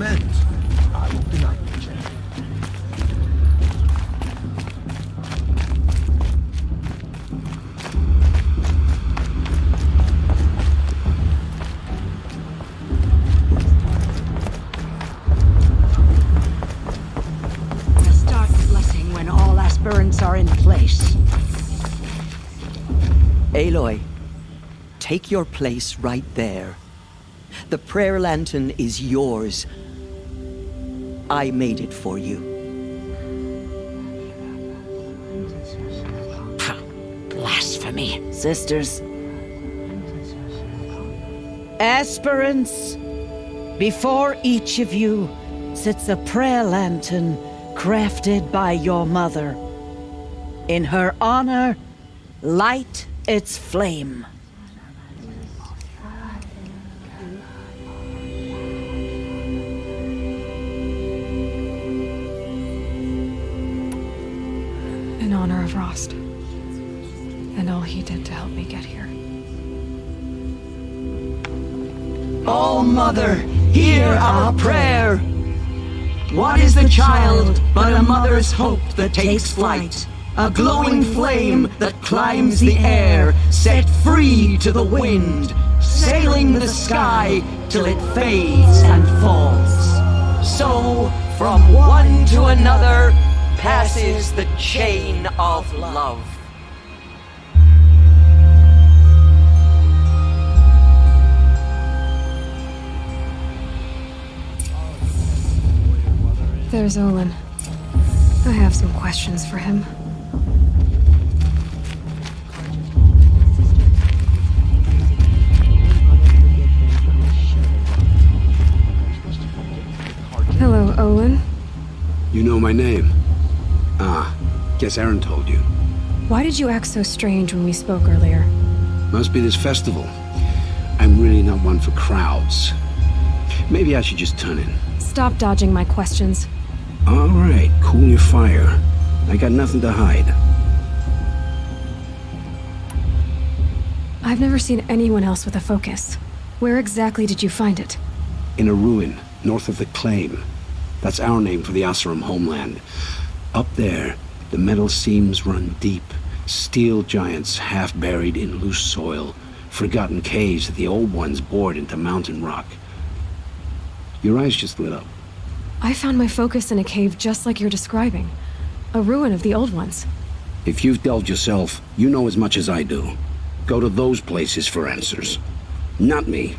command. I won't deny you, Jack. Start blessing when all aspirants are in place. Aloy, take your place right there. The prayer lantern is yours. I made it for you. Blasphemy, sisters. Aspirants, before each of you sits a prayer lantern crafted by your mother. In her honor, light its flame. In honor of Rost, and all he did to help me get here. Oh, Mother, hear our prayer. What is the child but a mother's hope that takes flight? A glowing flame that climbs the air, set free to the wind, sailing the sky till it fades and falls. So, from one to another, passes the chain of love. There's Olin. I have some questions for him. Hello, Olin. You know my name? Ah, guess Aaron told you. Why did you act so strange when we spoke earlier? Must be this festival. I'm really not one for crowds. Maybe I should just turn in. Stop dodging my questions. All right, cool your fire. I got nothing to hide. I've never seen anyone else with a focus. Where exactly did you find it? In a ruin, north of the Claim. That's our name for the Oseram homeland. Up there, the metal seams run deep. Steel giants half buried in loose soil. Forgotten caves that the old ones bored into mountain rock. Your eyes just lit up. I found my focus in a cave just like you're describing. A ruin of the old ones. If you've delved yourself, you know as much as I do. Go to those places for answers. Not me.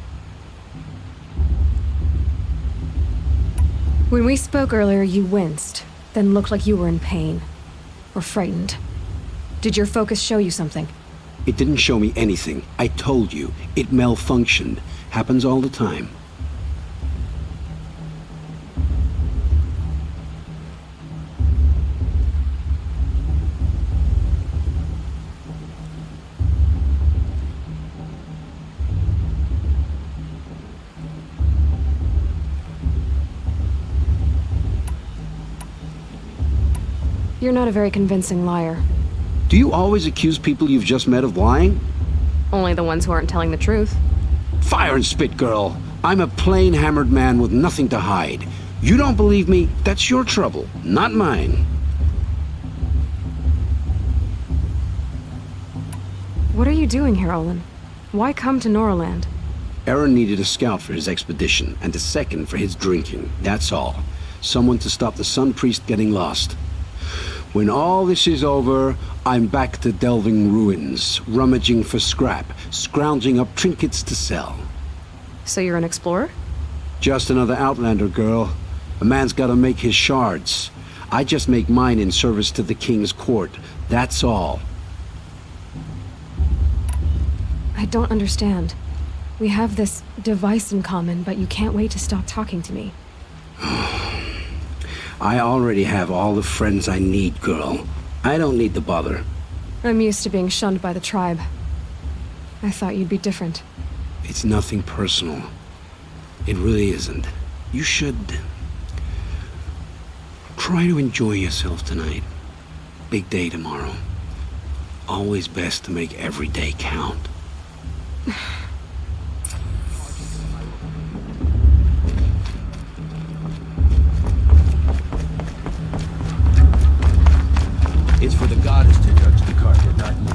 When we spoke earlier, you winced, then looked like you were in pain. Or frightened. Did your focus show you something? It didn't show me anything. I told you. It malfunctioned. Happens all the time. You're not a very convincing liar. Do you always accuse people you've just met of lying? Only the ones who aren't telling the truth. Fire and spit, girl. I'm a plain hammered man with nothing to hide. You don't believe me? That's your trouble, not mine. What are you doing here, Olin? Why come to Norland? Aaron needed a scout for his expedition, and a second for his drinking. That's all. Someone to stop the Sun Priest getting lost. When all this is over, I'm back to delving ruins, rummaging for scrap, scrounging up trinkets to sell. So you're an explorer? Just another Outlander, girl. A man's gotta make his shards. I just make mine in service to the King's court. That's all. I don't understand. We have this device in common, but you can't wait to stop talking to me. I already have all the friends I need, girl. I don't need the bother. I'm used to being shunned by the tribe. I thought you'd be different. It's nothing personal. It really isn't. You should try to enjoy yourself tonight. Big day tomorrow. Always best to make every day count. it's for the goddess to judge the carpet, not me.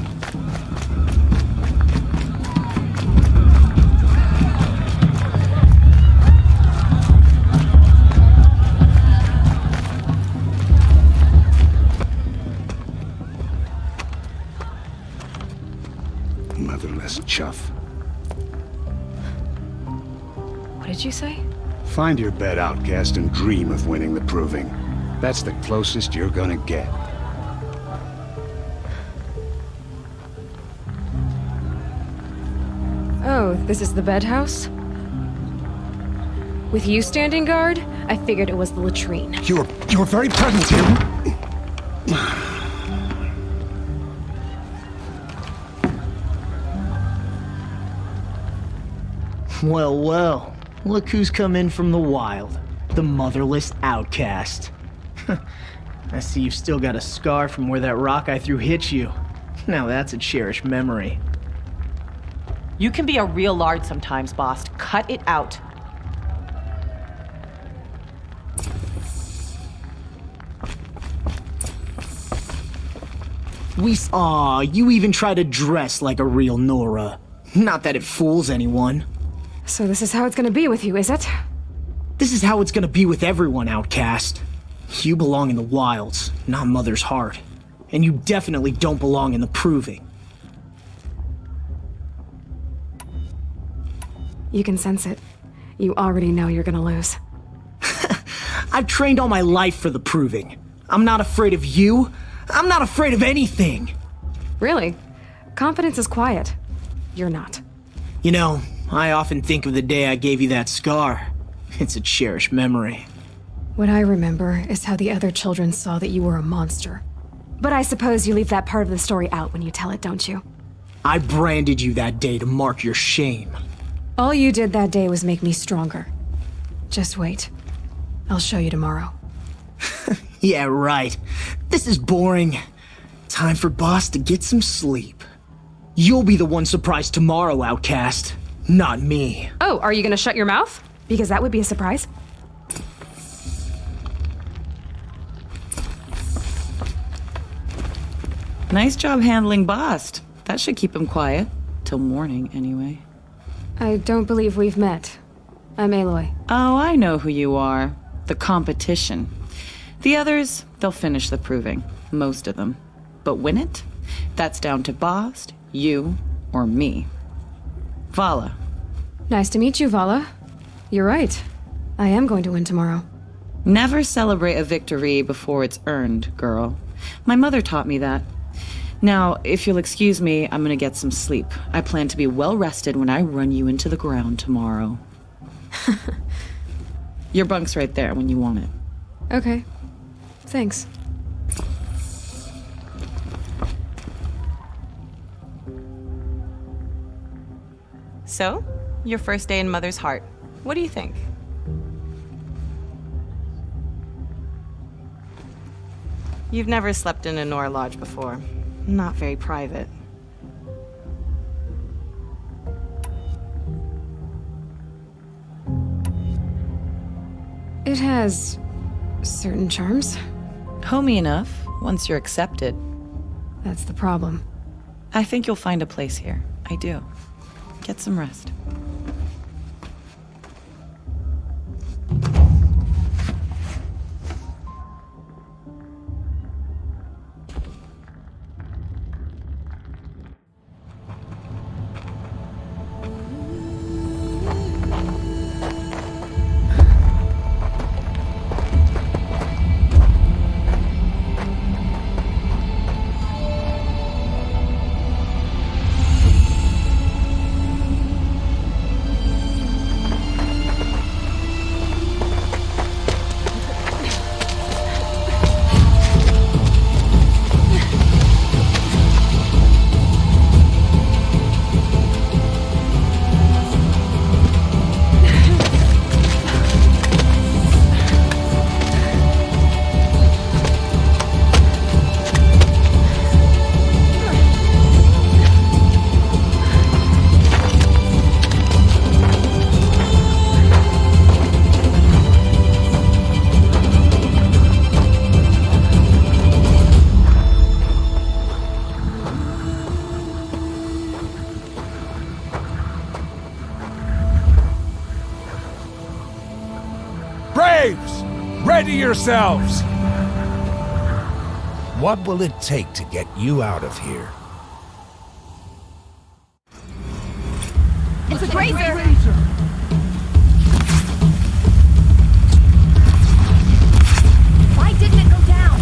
Motherless chuff. What did you say? Find your bed, outcast, and dream of winning the proving. That's the closest you're gonna get. Oh, this is the bed house? With you standing guard, I figured it was the latrine. Your very presence here. Well, well. Look who's come in from the wild. The motherless outcast. I see you've still got a scar from where that rock I threw hit you. Now that's a cherished memory. You can be a real lard sometimes, boss. Cut it out. Aw, you even try to dress like a real Nora. Not that it fools anyone. So this is how it's gonna be with you, is it? This is how it's gonna be with everyone, outcast. You belong in the wilds, not Mother's heart. And you definitely don't belong in the proving. You can sense it. You already know you're gonna lose. I've trained all my life for the proving. I'm not afraid of you. I'm not afraid of anything. Really? Confidence is quiet. You're not. You know, I often think of the day I gave you that scar. It's a cherished memory. What I remember is how the other children saw that you were a monster. But I suppose you leave that part of the story out when you tell it, don't you? I branded you that day to mark your shame. All you did that day was make me stronger. Just wait. I'll show you tomorrow. Yeah, right. This is boring. Time for Boss to get some sleep. You'll be the one surprised tomorrow, outcast. Not me. Oh, are you gonna shut your mouth? Because that would be a surprise. Nice job handling Bast. That should keep him quiet. Till morning, anyway. I don't believe we've met. I'm Aloy. Oh, I know who you are. The competition. The others, they'll finish the proving. Most of them. But win it? That's down to Bast, you, or me. Vala. Nice to meet you, Vala. You're right. I am going to win tomorrow. Never celebrate a victory before it's earned, girl. My mother taught me that. Now, if you'll excuse me, I'm gonna get some sleep. I plan to be well rested when I run you into the ground tomorrow. Your bunk's right there when you want it. Okay. Thanks. So, your first day in Mother's Heart. What do you think? You've never slept in a Nora Lodge before. Not very private. It has certain charms. Homey enough, once you're accepted. That's the problem. I think you'll find a place here. I do. Get some rest. Ready yourselves! What will it take to get you out of here? It's a grazer! Why didn't it go down?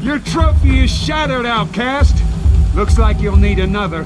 Your trophy is shattered, outcast. Looks like you'll need another.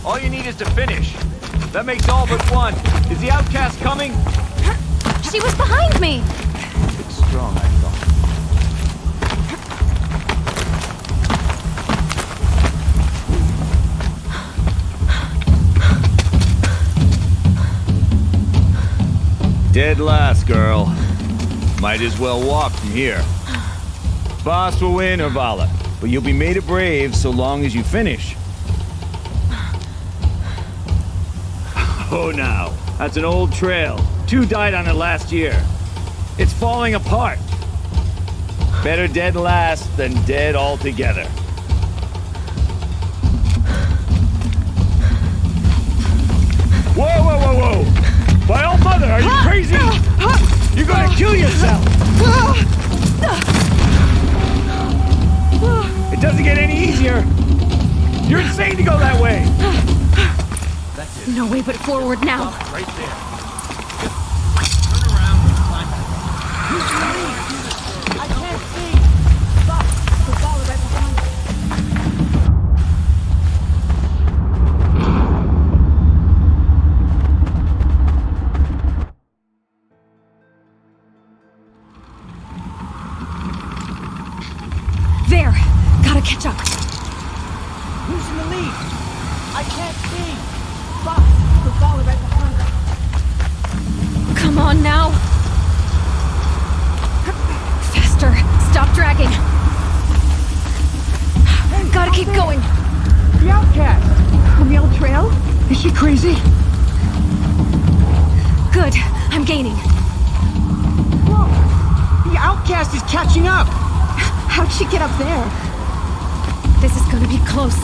All you need is to finish. That makes all but one. Is the outcast coming? She was behind me! It's strong, I thought. Dead last, girl. Might as well walk from here. Boss will win, or Vala, but you'll be made a brave so long as you finish. Oh, now. That's an old trail. 2 died on it last year. It's falling apart. Better dead last than dead altogether. Whoa, whoa, whoa, whoa! By all mother, are you crazy? You're gonna kill yourself! It doesn't get any easier! You're insane to go that way! No way but forward now. Right there. I can't see! Stop! The ball right behind you. There! Gotta catch up. Who's in the lead? I can't see! Stop! The ball right behind us. Come on now! Faster! Stop dragging! Gotta keep going! The outcast! On the old trail? Is she crazy? Good! I'm gaining. Whoa! The outcast is catching up! How'd she get up there? This is gonna be close.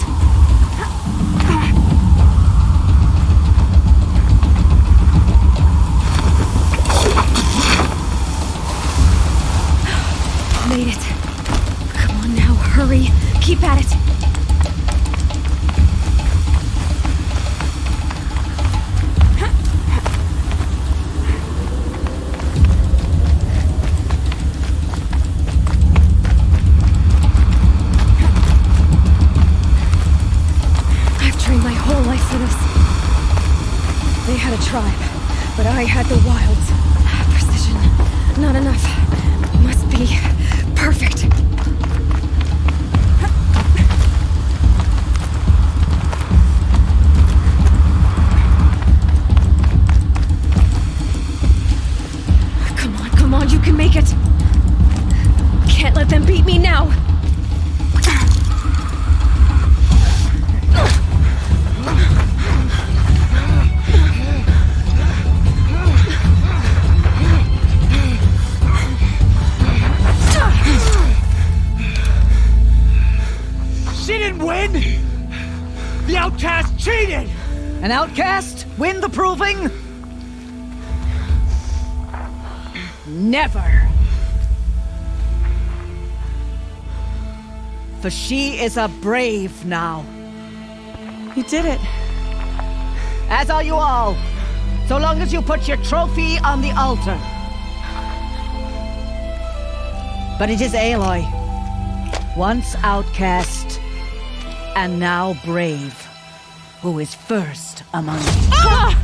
Made it. Come on now, hurry. Keep at it. They had a tribe, but I had the wilds. Precision. Not enough. Must be perfect. Come on, you can make it. Can't let them beat me now. She didn't win! The outcast cheated! An outcast? Win the proving? Never. For she is a brave now. You did it. As are you all. So long as you put your trophy on the altar. But it is Aloy, once outcast, and now brave, who is first among you. Ah!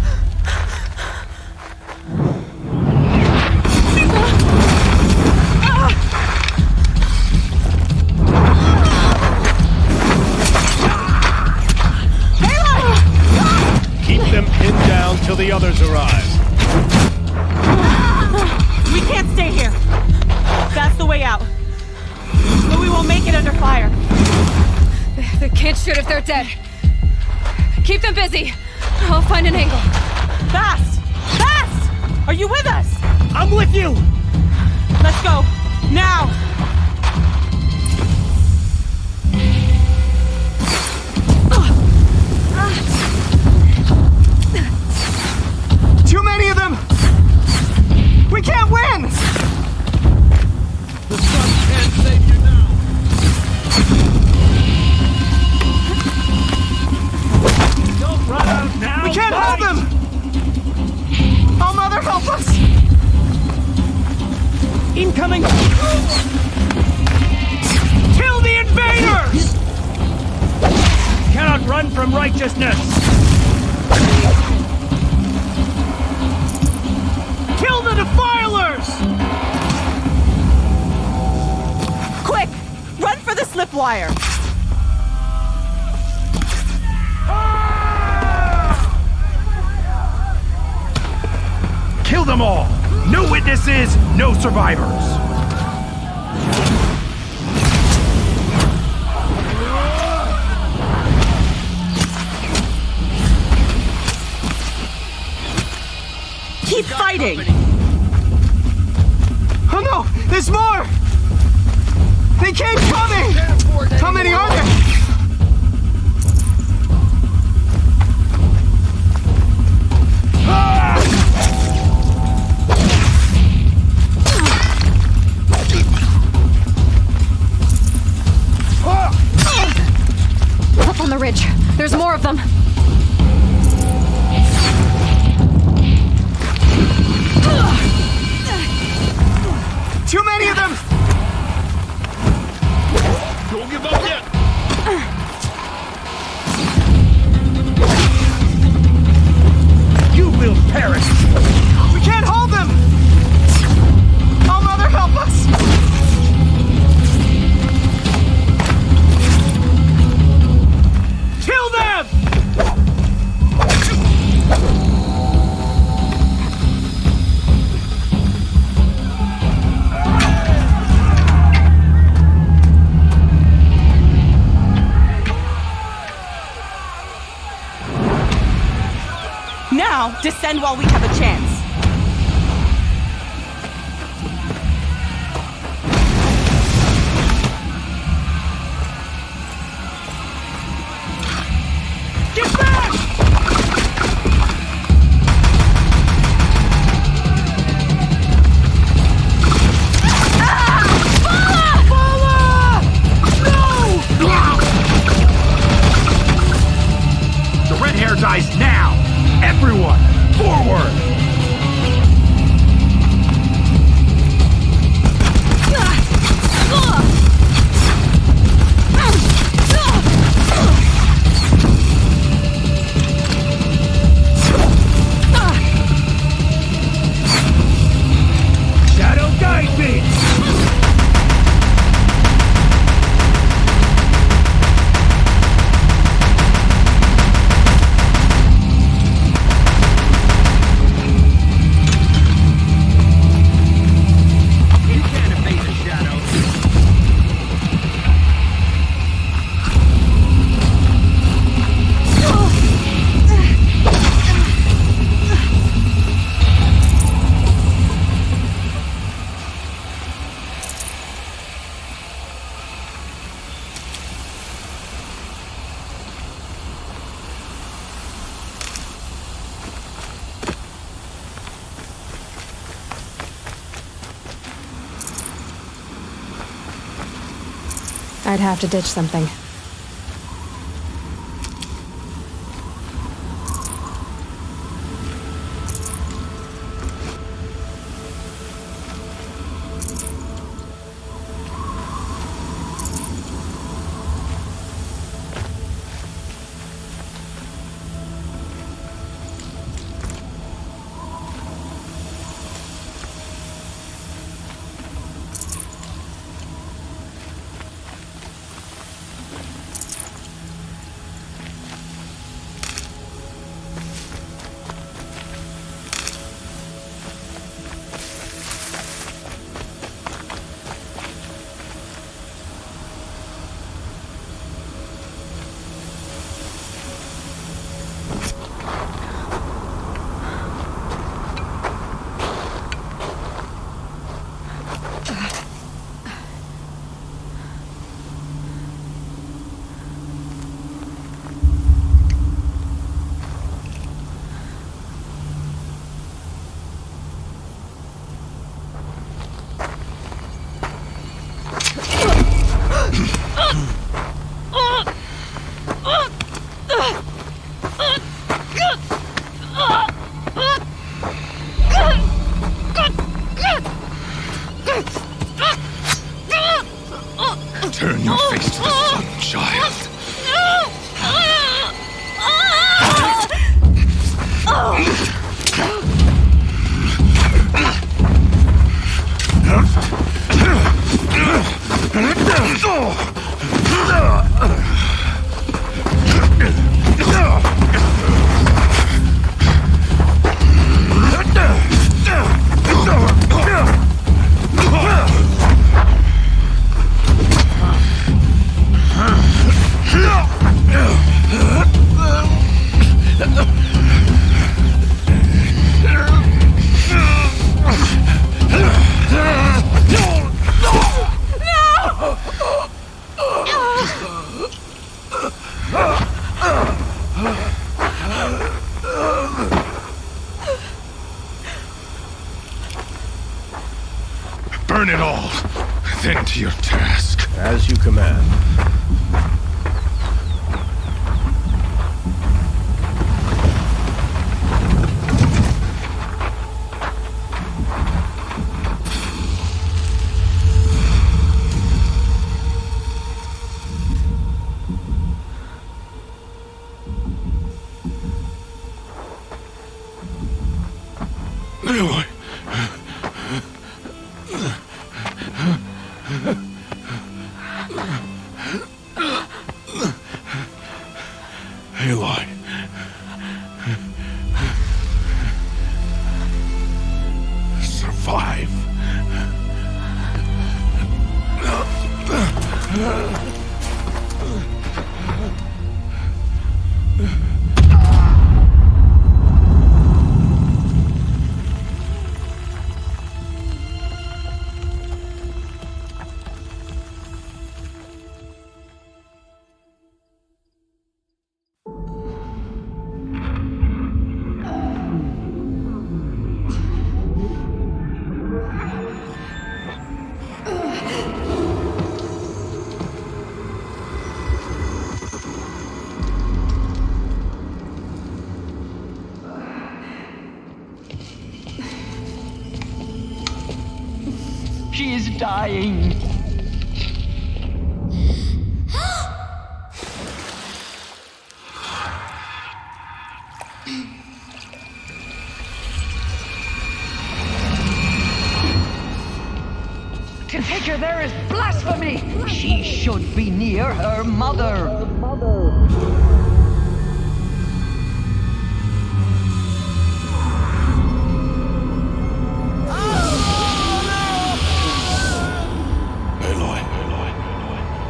Keep them pinned down till the others arrive. We can't stay here. That's the way out. But we won't make it under fire. They can't shoot if they're dead. Keep them busy. I'll find an angle. Fast! Fast! Are you with us? I'm with you! Let's go. Now! Too many of them! We can't win! The sun can't save you now. Don't run out now! We can't hold them! Oh, Mother, help us! Incoming! Kill the invaders! Cannot run from righteousness! Kill the defilers! Quick! Run for the slip wire! Kill them all! No witnesses, no survivors! Keep fighting! Oh no! There's more! They keep coming! How many are there? Up on the ridge. There's more of them. Too many of them! Don't give up yet! You will perish! We can't hold them! Oh, Mother, help us! Kill them! Now, descend while we have a chance. Get back! The red hair dies now! Everyone, forward! I'd have to ditch something. Turn your face to the sun, child. Burn it all, then to your task. As you command. Aloy. Aloy. Survive. She is dying. To take her there is blasphemy. She should be near her mother. Aloy.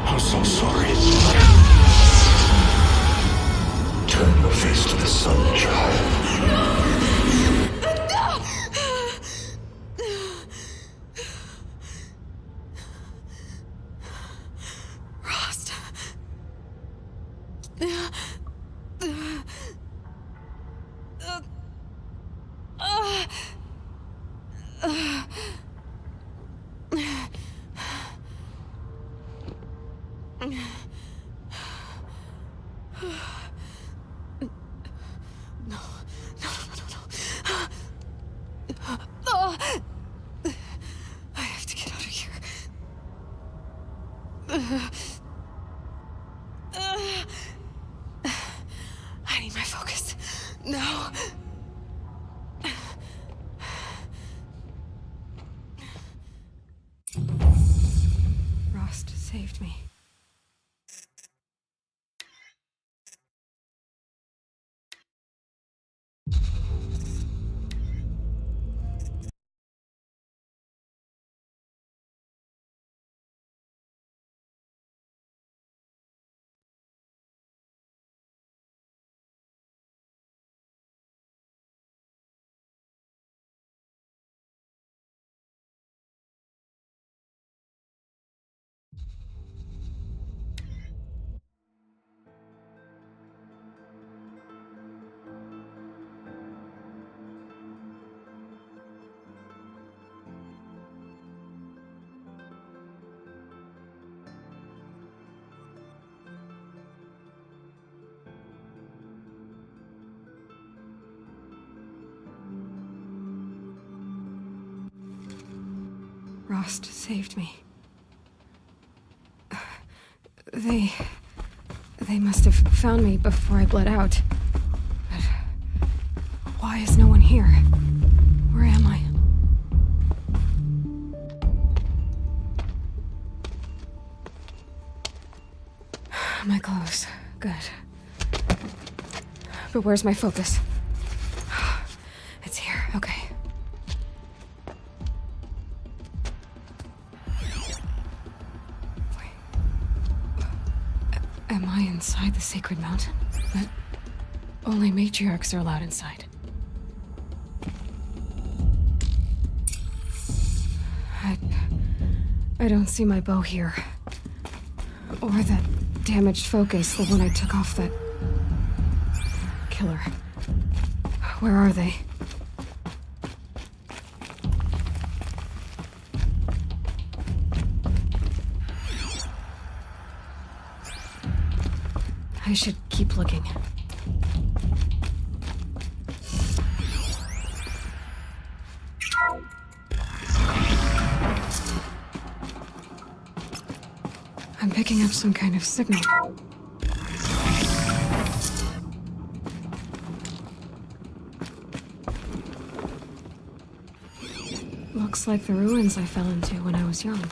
I'm so sorry. Turn your face to the sun, child. Rost. I need my focus. No. Rost saved me. Rost saved me. They must have found me before I bled out. But why is no one here? Where am I? My clothes. Good. But where's my focus? It's here. Okay. Am I inside the sacred mountain? But only matriarchs are allowed inside. I don't see my bow here. Or that damaged focus, the one I took off that killer. Where are they? I should keep looking. I'm picking up some kind of signal. Looks like the ruins I fell into when I was young.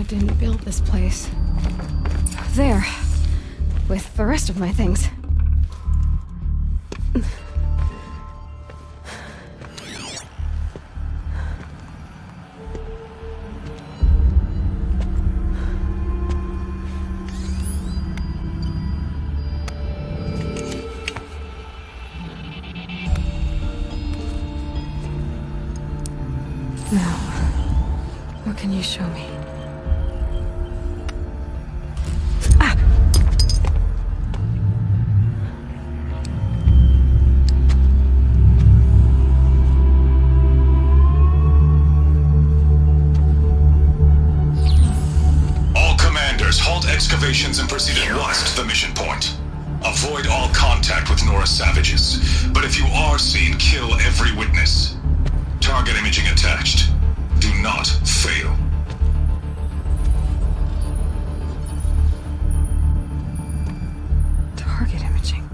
Didn't build this place. There. With the rest of my things. Now, what can you show me? Excavations and proceed at once to the mission point. Avoid all contact with Nora savages, but if you are seen, kill every witness. Target imaging attached. Do not fail. Target imaging.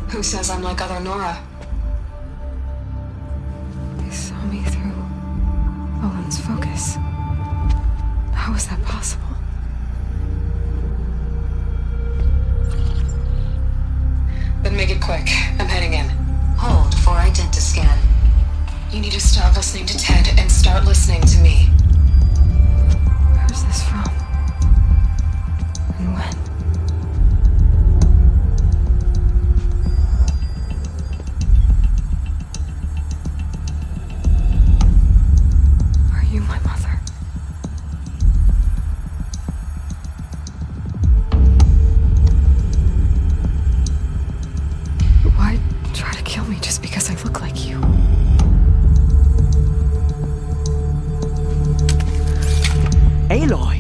Who says I'm like other Nora? Focus. How is that possible? Then make it quick. I'm heading in. Hold for identiscan. You need to stop listening to Ted and start listening to me. Where's this from? And when? You, my mother. Why try to kill me just because I look like you? Aloy!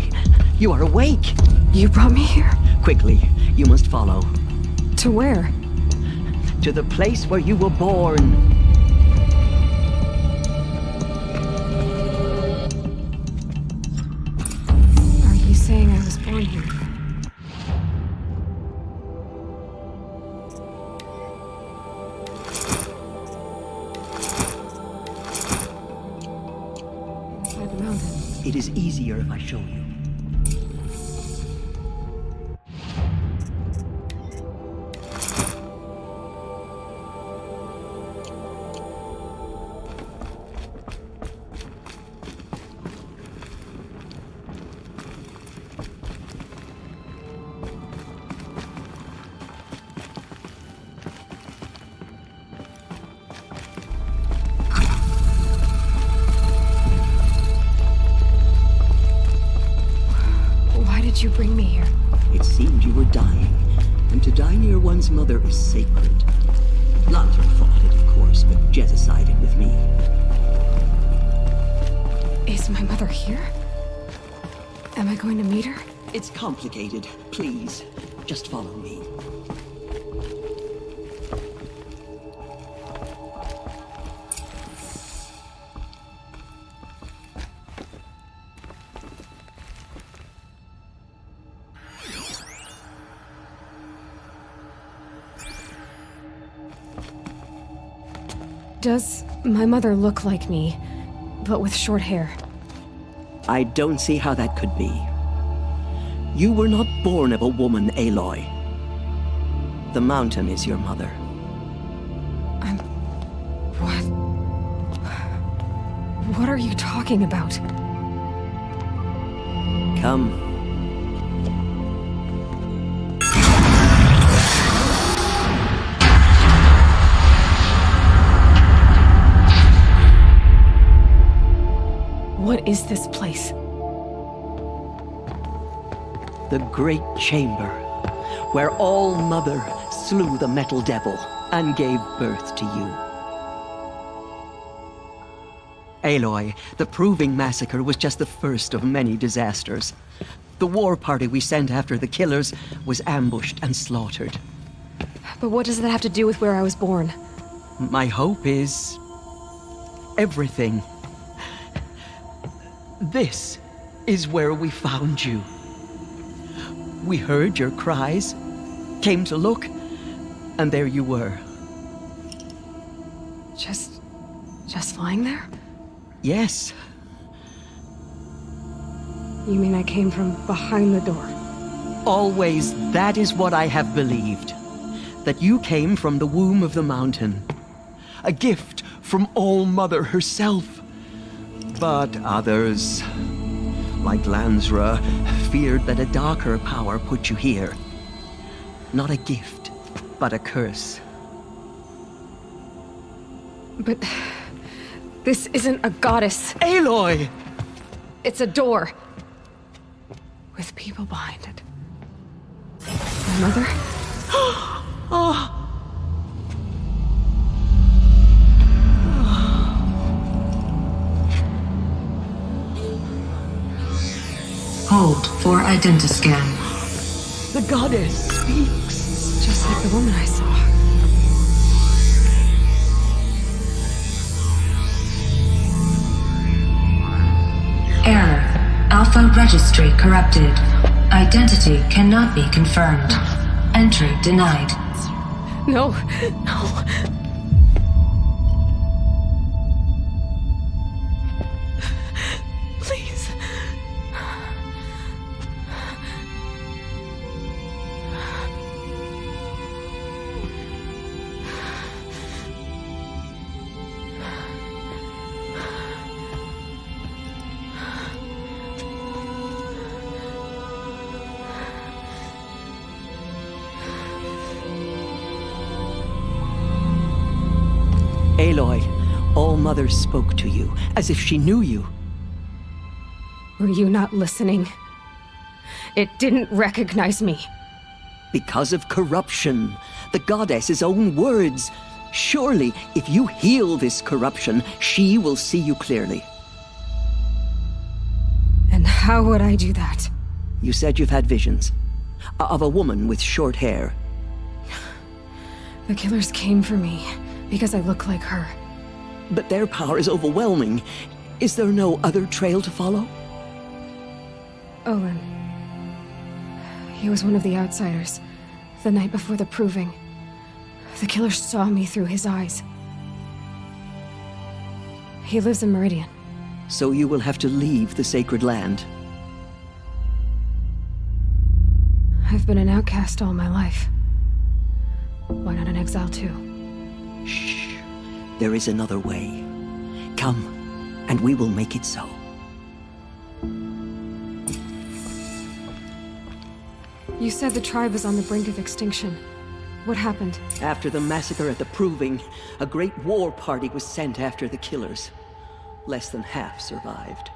You are awake! You brought me here? Quickly, you must follow. To where? To the place where you were born. Are you saying I was born here? Inside the mountain. It is easier if I show you. Why did you bring me here? It seemed you were dying, and to die near one's mother is sacred. Lantra fought it, of course, but Jezza sided with me. Is my mother here? Am I going to meet her? It's complicated. Please, just follow me. Does my mother look like me, but with short hair? I don't see how that could be. You were not born of a woman, Aloy. The mountain is your mother. What are you talking about? Come. What is this place? The Great Chamber, where All-Mother slew the Metal Devil and gave birth to you. Aloy, the Proving Massacre was just the first of many disasters. The war party we sent after the killers was ambushed and slaughtered. But what does that have to do with where I was born? My hope is everything. This is where we found you. We heard your cries, came to look, and there you were. Just lying there? Yes. You mean I came from behind the door? Always, that is what I have believed. That you came from the womb of the mountain. A gift from All-Mother herself. But others, like Lansra, feared that a darker power put you here. Not a gift, but a curse. But this isn't a goddess. Aloy! It's a door. With people behind it. My mother? Oh. Hold for identiscan. The goddess speaks. Just like the woman I saw. Error. Alpha registry corrupted. Identity cannot be confirmed. Entry denied. No, no. Please. Aloy, All-Mother spoke to you, as if she knew you. Were you not listening? It didn't recognize me. Because of corruption. The goddess's own words. Surely, if you heal this corruption, she will see you clearly. And how would I do that? You said you've had visions. Of a woman with short hair. The killers came for me because I look like her. But their power is overwhelming. Is there no other trail to follow? Olin. He was one of the outsiders. The night before the proving. The killer saw me through his eyes. He lives in Meridian. So you will have to leave the sacred land. I've been an outcast all my life. Why not an exile too? Shh. There is another way. Come, and we will make it so. You said the tribe was on the brink of extinction. What happened? After the massacre at the Proving, a great war party was sent after the killers. Less than half survived.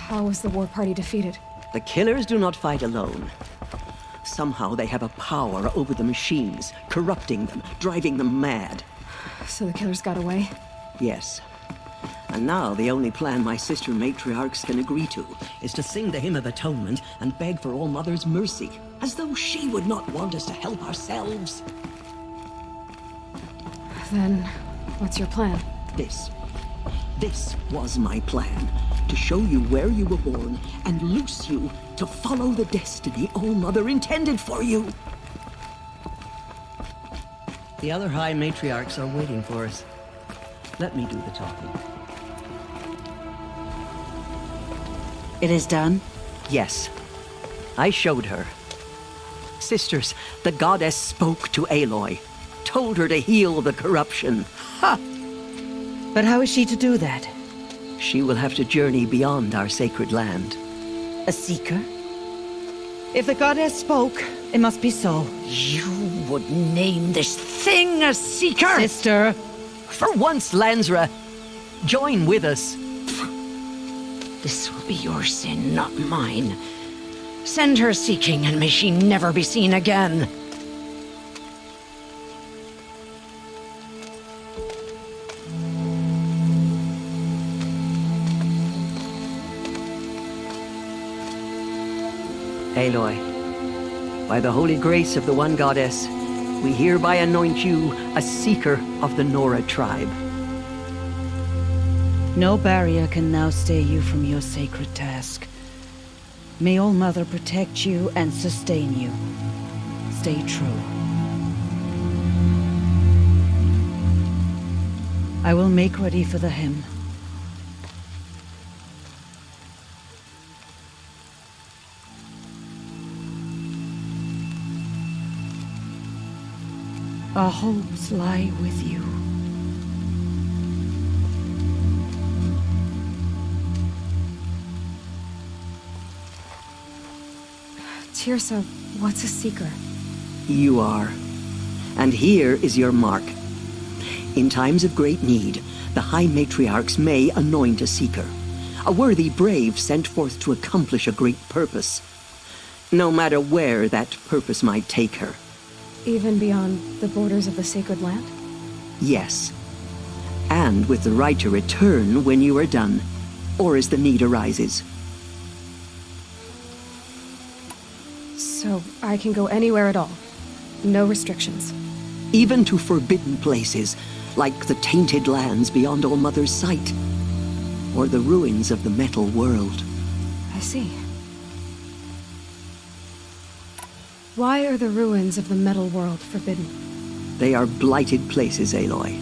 How was the war party defeated? The killers do not fight alone. Somehow they have a power over the machines, corrupting them, driving them mad. So the killers got away? Yes. And now the only plan my sister matriarchs can agree to is to sing the Hymn of Atonement and beg for All Mother's mercy, as though she would not want us to help ourselves. Then, what's your plan? This was my plan. To show you where you were born and loose you to follow the destiny All Mother intended for you. The other High Matriarchs are waiting for us. Let me do the talking. It is done? Yes. I showed her. Sisters, the goddess spoke to Aloy. Told her to heal the corruption. Ha! But how is she to do that? She will have to journey beyond our sacred land. A seeker? If the goddess spoke, it must be so. You would name this thing a seeker? Sister! For once, Lansra, join with us. This will be your sin, not mine. Send her seeking, and may she never be seen again. Aloy, by the holy grace of the One Goddess, we hereby anoint you a seeker of the Nora tribe. No barrier can now stay you from your sacred task. May All Mother protect you and sustain you. Stay true. I will make ready for the hymn. Our homes lie with you. Teersa, what's a seeker? You are. And here is your mark. In times of great need, the High Matriarchs may anoint a seeker. A worthy brave sent forth to accomplish a great purpose. No matter where that purpose might take her. Even beyond the borders of the sacred land? Yes. And with the right to return when you are done, or as the need arises. So I can go anywhere at all? No restrictions? Even to forbidden places, like the tainted lands beyond All Mother's sight, or the ruins of the metal world. I see. Why are the ruins of the metal world forbidden? They are blighted places, Aloy.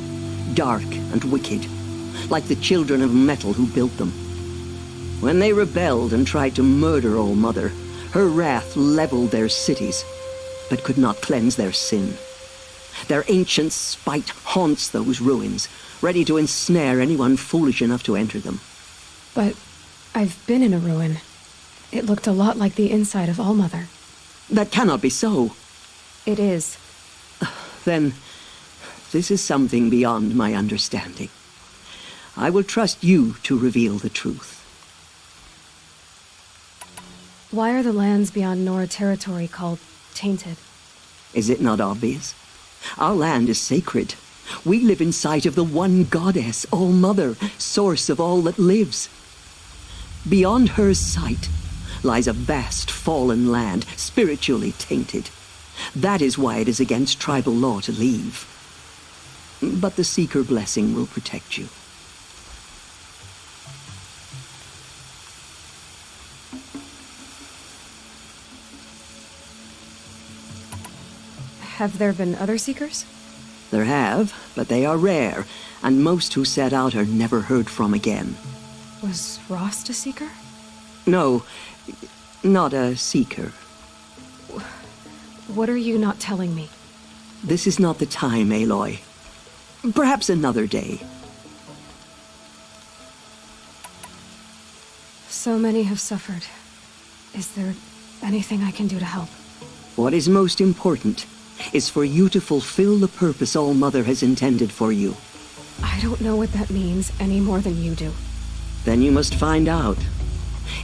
Dark and wicked, like the children of metal who built them. When they rebelled and tried to murder All Mother, her wrath leveled their cities, but could not cleanse their sin. Their ancient spite haunts those ruins, ready to ensnare anyone foolish enough to enter them. But I've been in a ruin. It looked a lot like the inside of All Mother. That cannot be so. It is. Then, this is something beyond my understanding. I will trust you to reveal the truth. Why are the lands beyond Nora territory called tainted? Is it not obvious? Our land is sacred. We live in sight of the one goddess, All-Mother, source of all that lives. Beyond her sight lies a vast fallen land, spiritually tainted. That is why it is against tribal law to leave. But the Seeker blessing will protect you. Have there been other Seekers? There have, but they are rare, and most who set out are never heard from again. Was Rost a Seeker? No, not a Seeker. What are you not telling me? This is not the time, Aloy. Perhaps another day. So many have suffered. Is there anything I can do to help? What is most important is for you to fulfill the purpose All-Mother has intended for you. I don't know what that means any more than you do. Then you must find out.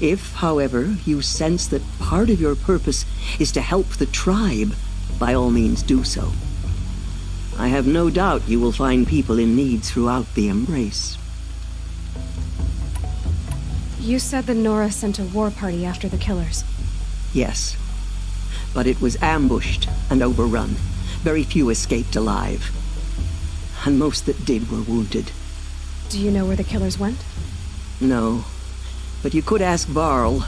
If, however, you sense that part of your purpose is to help the tribe, by all means do so. I have no doubt you will find people in need throughout the Embrace. You said that Nora sent a war party after the killers. Yes. But it was ambushed and overrun. Very few escaped alive. And most that did were wounded. Do you know where the killers went? No. But you could ask Varl,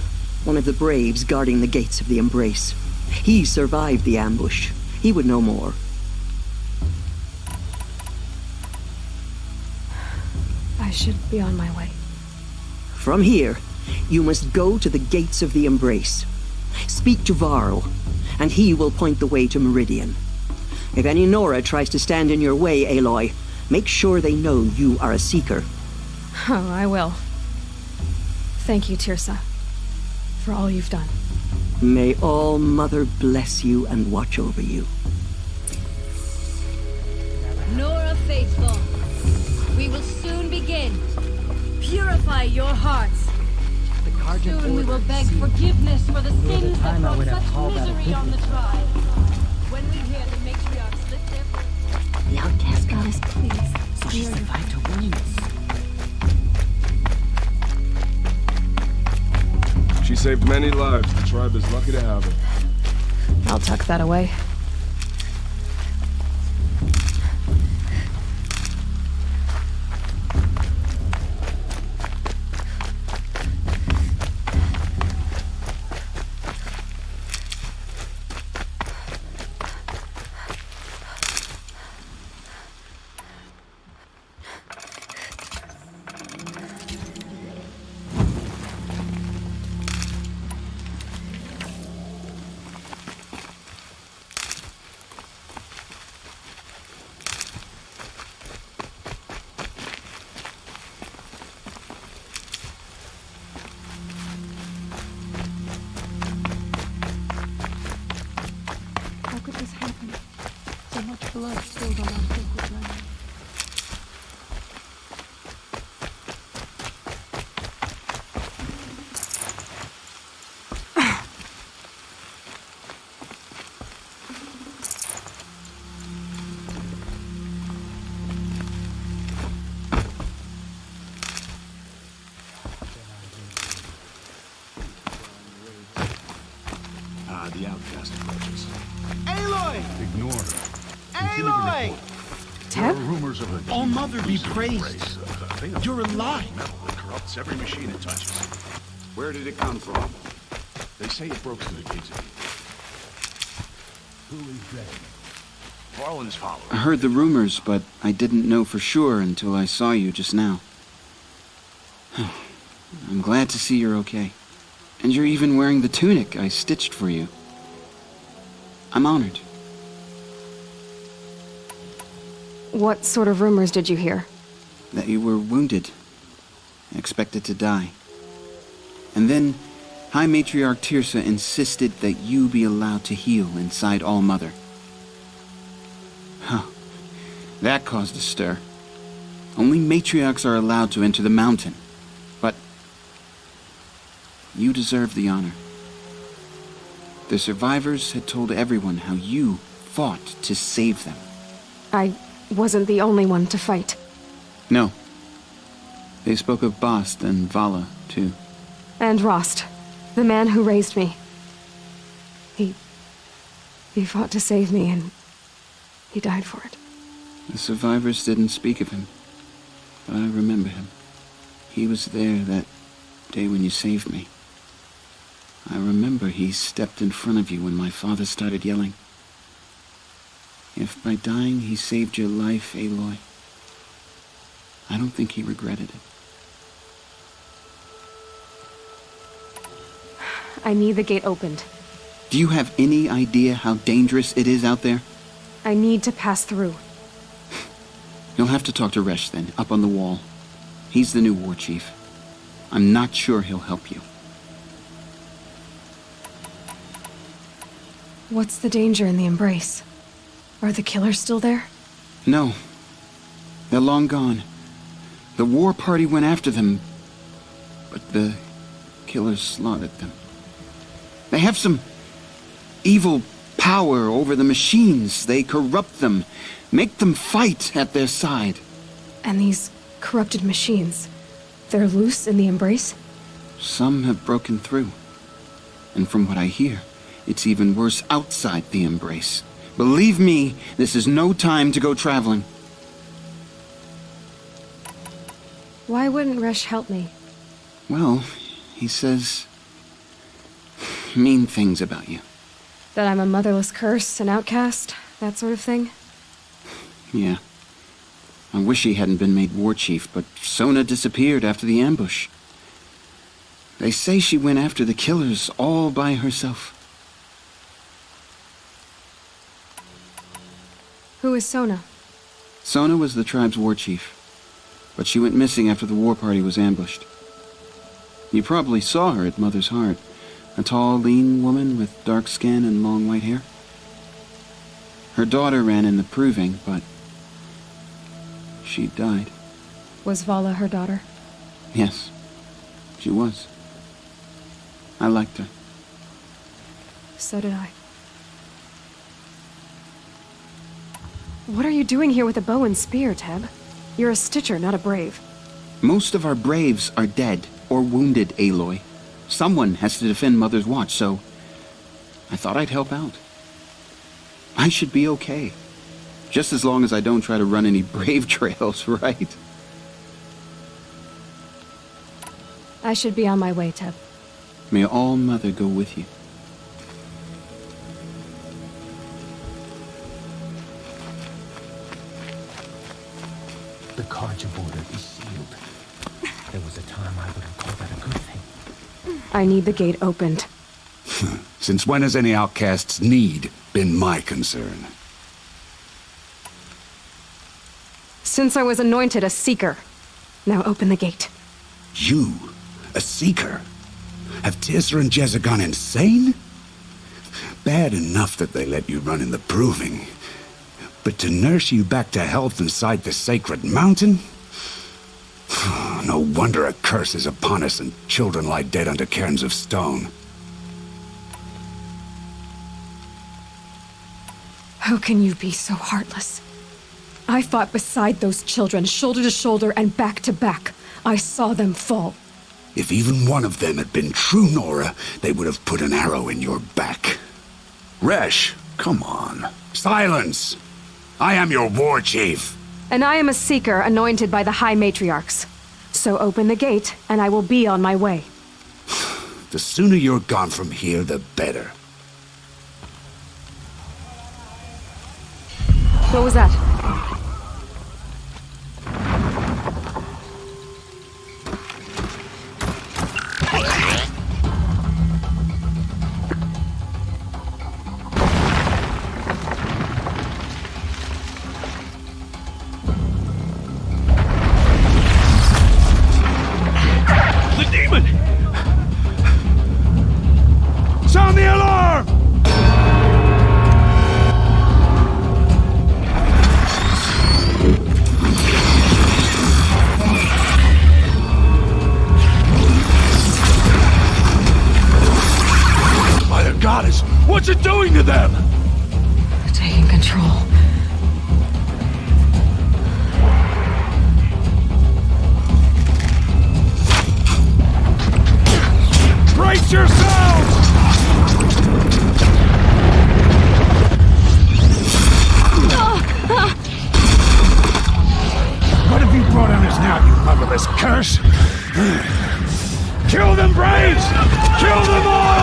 one of the Braves guarding the gates of the Embrace. He survived the ambush. He would know more. I should be on my way. From here, you must go to the gates of the Embrace. Speak to Varl, and he will point the way to Meridian. If any Nora tries to stand in your way, Aloy, make sure they know you are a Seeker. Oh, I will. Thank you, Teersa, for all you've done. May All-Mother bless you and watch over you. Nora Faithful, we will soon begin. Purify your hearts. Soon we will beg forgiveness for the sins that brought such misery on the tribe. When we hear the matriarchs lift their voices... The outcast goddess, please. So she survived her wounds. She saved many lives. The tribe is lucky to have her. I'll tuck that away. How could this happen? So much blood spilled on our sacred land. The outcast approaches. Aloy! Ignore her. Aloy! Ted? Rumors of a All-Mother be praised. You're alive. Metal that corrupts every machine it touches. Where did it come from? They say it broke through the gates of Who is dead? Varlin's followers. I heard the rumors, but I didn't know for sure until I saw you just now. I'm glad to see you're okay. And you're even wearing the tunic I stitched for you. I'm honored. What sort of rumors did you hear? That you were wounded. Expected to die. And then, High Matriarch Teersa insisted that you be allowed to heal inside All-Mother. Huh. That caused a stir. Only matriarchs are allowed to enter the mountain. But you deserve the honor. The survivors had told everyone how you fought to save them. I wasn't the only one to fight. No. They spoke of Bast and Vala, too. And Rost, the man who raised me. He fought to save me, and he died for it. The survivors didn't speak of him, but I remember him. He was there that day when you saved me. I remember he stepped in front of you when my father started yelling. If by dying he saved your life, Aloy, I don't think he regretted it. I need the gate opened. Do you have any idea how dangerous it is out there? I need to pass through. You'll have to talk to Resh then, up on the wall. He's the new war chief. I'm not sure he'll help you. What's the danger in the Embrace? Are the killers still there? No. They're long gone. The war party went after them, but the killers slaughtered them. They have some evil power over the machines. They corrupt them, make them fight at their side. And these corrupted machines, they're loose in the Embrace? Some have broken through. And from what I hear, it's even worse outside the Embrace. Believe me, this is no time to go traveling. Why wouldn't Resh help me? Well, he says mean things about you. That I'm a motherless curse, an outcast, that sort of thing? Yeah. I wish he hadn't been made war chief, but Sona disappeared after the ambush. They say she went after the killers all by herself. Who is Sona? Sona was the tribe's war chief, but she went missing after the war party was ambushed. You probably saw her at Mother's Heart. A tall, lean woman with dark skin and long white hair. Her daughter ran in the proving, but she died. Was Vala her daughter? Yes, she was. I liked her. So did I. What are you doing here with a bow and spear, Teb? You're a Stitcher, not a Brave. Most of our Braves are dead or wounded, Aloy. Someone has to defend Mother's Watch, so I thought I'd help out. I should be okay. Just as long as I don't try to run any Brave trails, right? I should be on my way, Teb. May All Mother go with you. The Carja border is sealed. There was a time I would have called that a good thing. I need the gate opened. Since when has any outcast's need been my concern? Since I was anointed a Seeker. Now open the gate. You? A Seeker? Have Teersa and Jezza gone insane? Bad enough that they let you run in the proving. But to nurse you back to health inside the sacred mountain? No wonder a curse is upon us and children lie dead under cairns of stone. How can you be so heartless? I fought beside those children, shoulder to shoulder and back to back. I saw them fall. If even one of them had been true Nora, they would have put an arrow in your back. Resh, come on. Silence! I am your war chief. And I am a Seeker anointed by the High Matriarchs. So open the gate, and I will be on my way. The sooner you're gone from here, the better. What was that? Sound the alarm! What's it doing to them? Taking control. Brace yourselves! What have you brought on us now, you motherless curse? Kill them, Braves! Kill them all!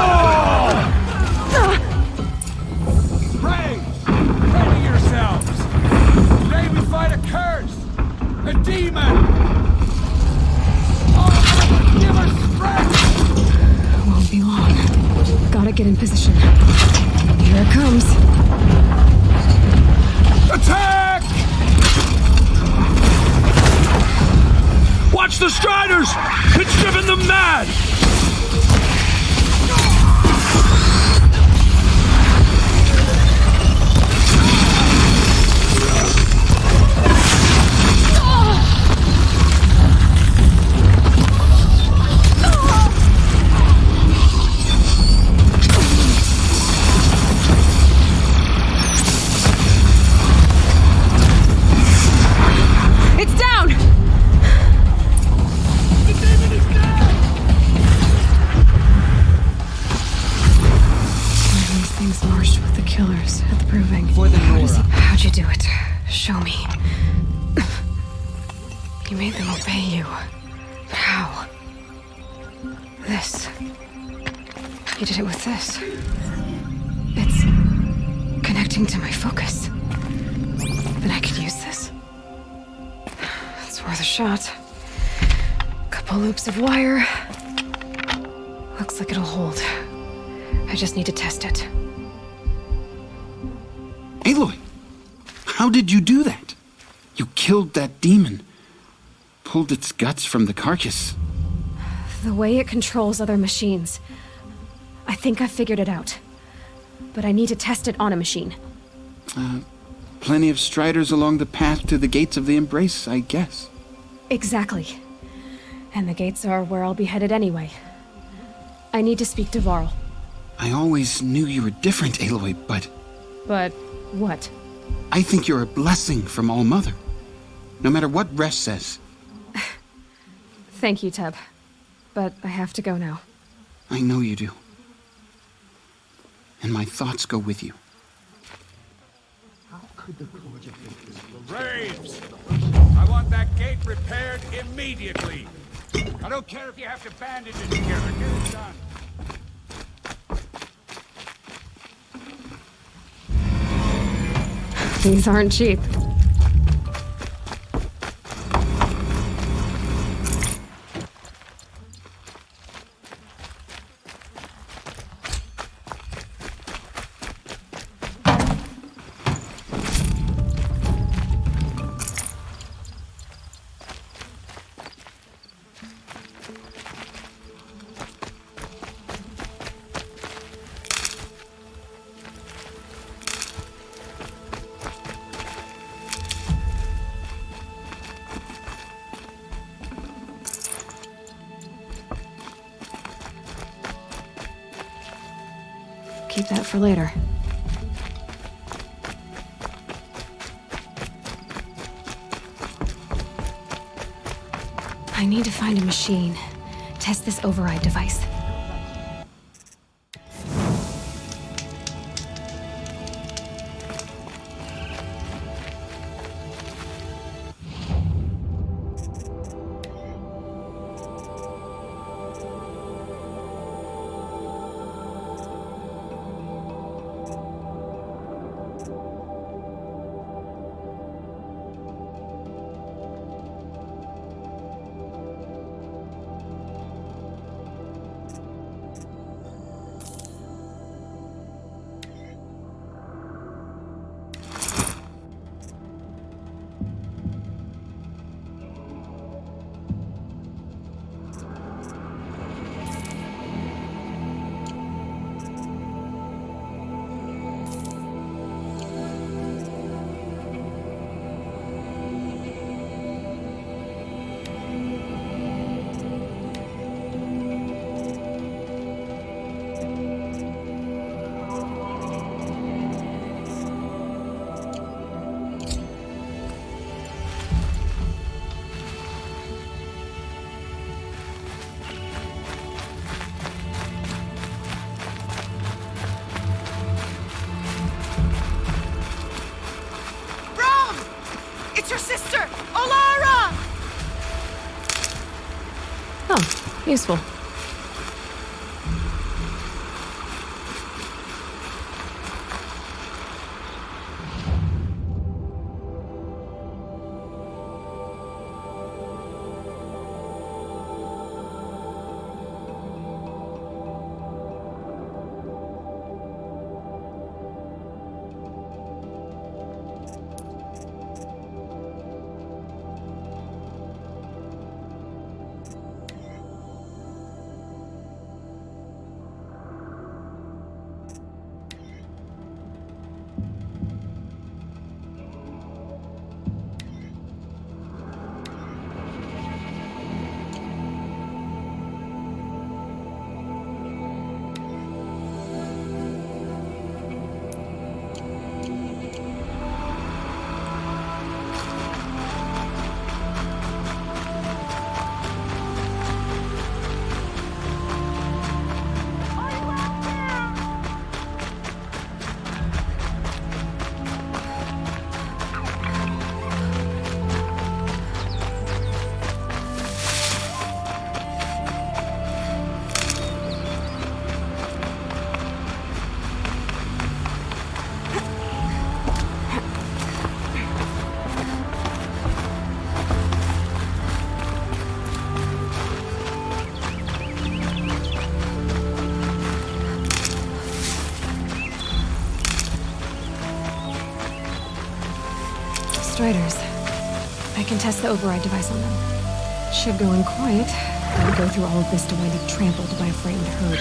Braves, ready yourselves! Today we fight a curse! A demon! Oh, give us strength! Won't be long. Gotta get in position. Here it comes. Attack! Watch the Striders! It's driven them mad! It's down! These things marched with the killers at the proving. For the Nora. How'd you do it? Show me. You made them obey you. But how? This. You did it with this. It's connecting to my focus. Then I could use this. It's worth a shot. Couple loops of wire. Looks like it'll hold. I just need to test it. Aloy, how did you do that? You killed that demon. Pulled its guts from the carcass. The way it controls other machines. I think I figured it out. But I need to test it on a machine. Plenty of striders along the path to the gates of the Embrace, I guess. Exactly. And the gates are where I'll be headed anyway. I need to speak to Varl. I always knew you were different, Aloy, but But what? I think you're a blessing from All Mother. No matter what Resh says. Thank you, Teb. But I have to go now. I know you do. And my thoughts go with you. Braves! I want that gate repaired immediately. I don't care if you have to bandage it together. Get it done. These aren't cheap. Keep that for later. I need to find a machine. Test this override device. your sister! Olara! Oh, useful. Striders. I can test the override device on them. Should go in quiet. I would go through all of this to wind up trampled by a frightened herd.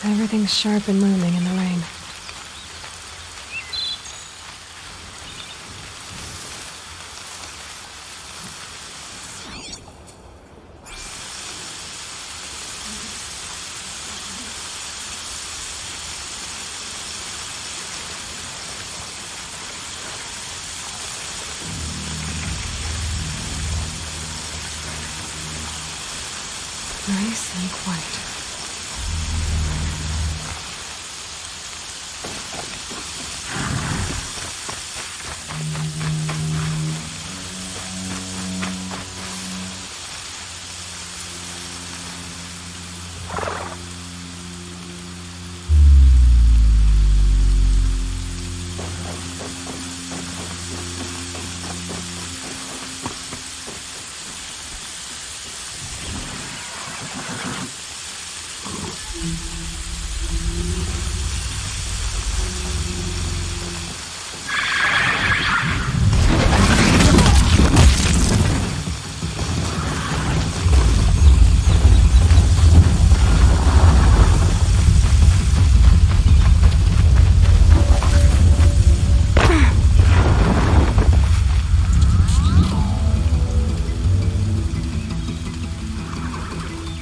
Everything's sharp and looming in the rain. Nice and quiet.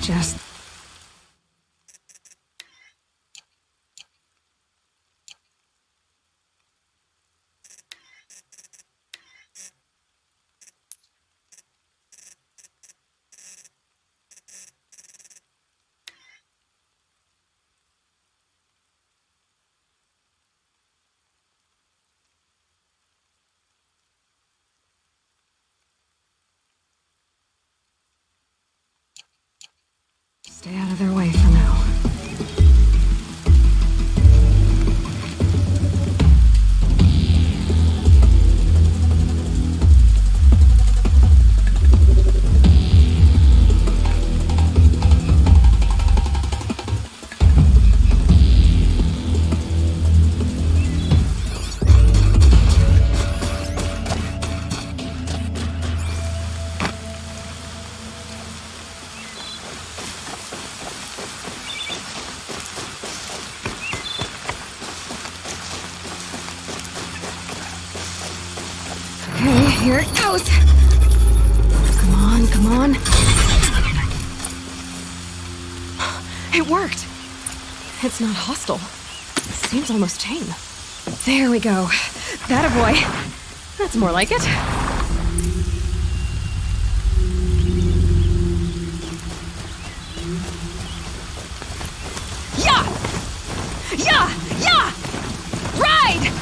Just... Stay out of their way for now. Okay, here it goes. Come on, come on. It worked. It's not hostile. Seems almost tame. There we go. That a boy. That's more like it. Yeah! Yeah! Yeah! Ride!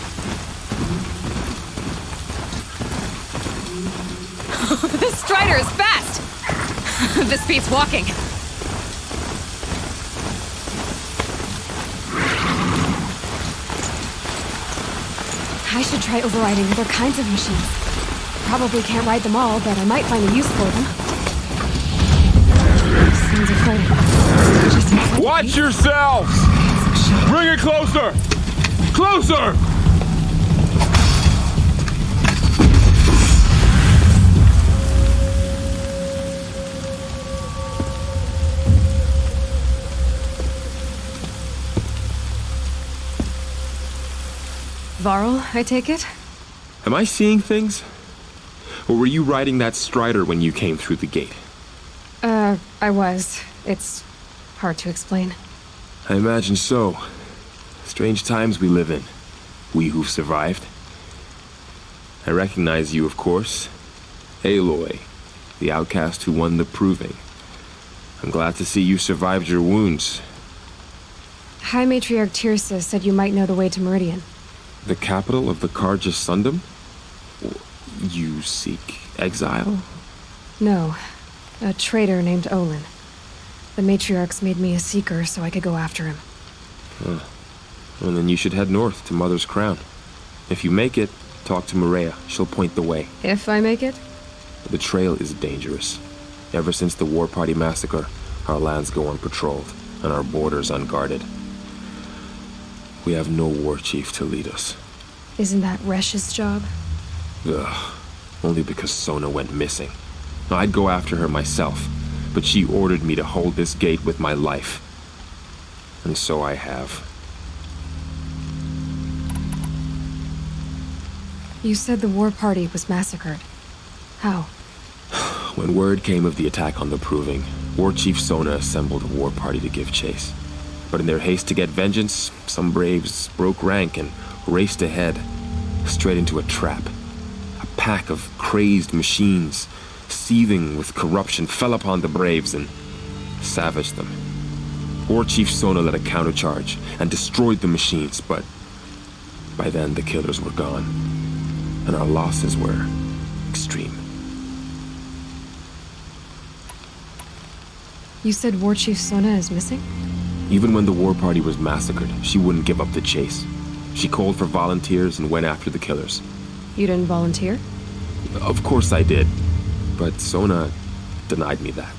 This Strider is fast! This beats walking. I should try overriding other kinds of machines. Probably can't ride them all, but I might find a use for them. Sounds exciting. Watch yourselves! Bring it closer! Closer! Varl, I take it? Am I seeing things? Or were you riding that Strider when you came through the gate? I was. It's hard to explain. I imagine so. Strange times we live in. We who've survived. I recognize you, of course. Aloy, the outcast who won the proving. I'm glad to see you survived your wounds. High Matriarch Tirsa said you might know the way to Meridian. The capital of the Carja Sundom? You seek exile? No. A traitor named Olin. The Matriarchs made me a seeker so I could go after him. Well, then you should head north to Mother's Crown. If you make it, talk to Maria. She'll point the way. If I make it? The trail is dangerous. Ever since the War Party massacre, our lands go unpatrolled, and our borders unguarded. We have no war chief to lead us. Isn't that Resh's job? Ugh. Only because Sona went missing. I'd go after her myself, but she ordered me to hold this gate with my life. And so I have. You said the War Party was massacred. How? When word came of the attack on the Proving, War Chief Sona assembled a war party to give chase. But in their haste to get vengeance, some braves broke rank and raced ahead, straight into a trap. A pack of crazed machines, seething with corruption, fell upon the braves and savaged them. War Chief Sona led a countercharge and destroyed the machines, but by then the killers were gone, and our losses were extreme. You said War Chief Sona is missing? Even when the war party was massacred, she wouldn't give up the chase. She called for volunteers and went after the killers. You didn't volunteer? Of course I did, but Sona denied me that.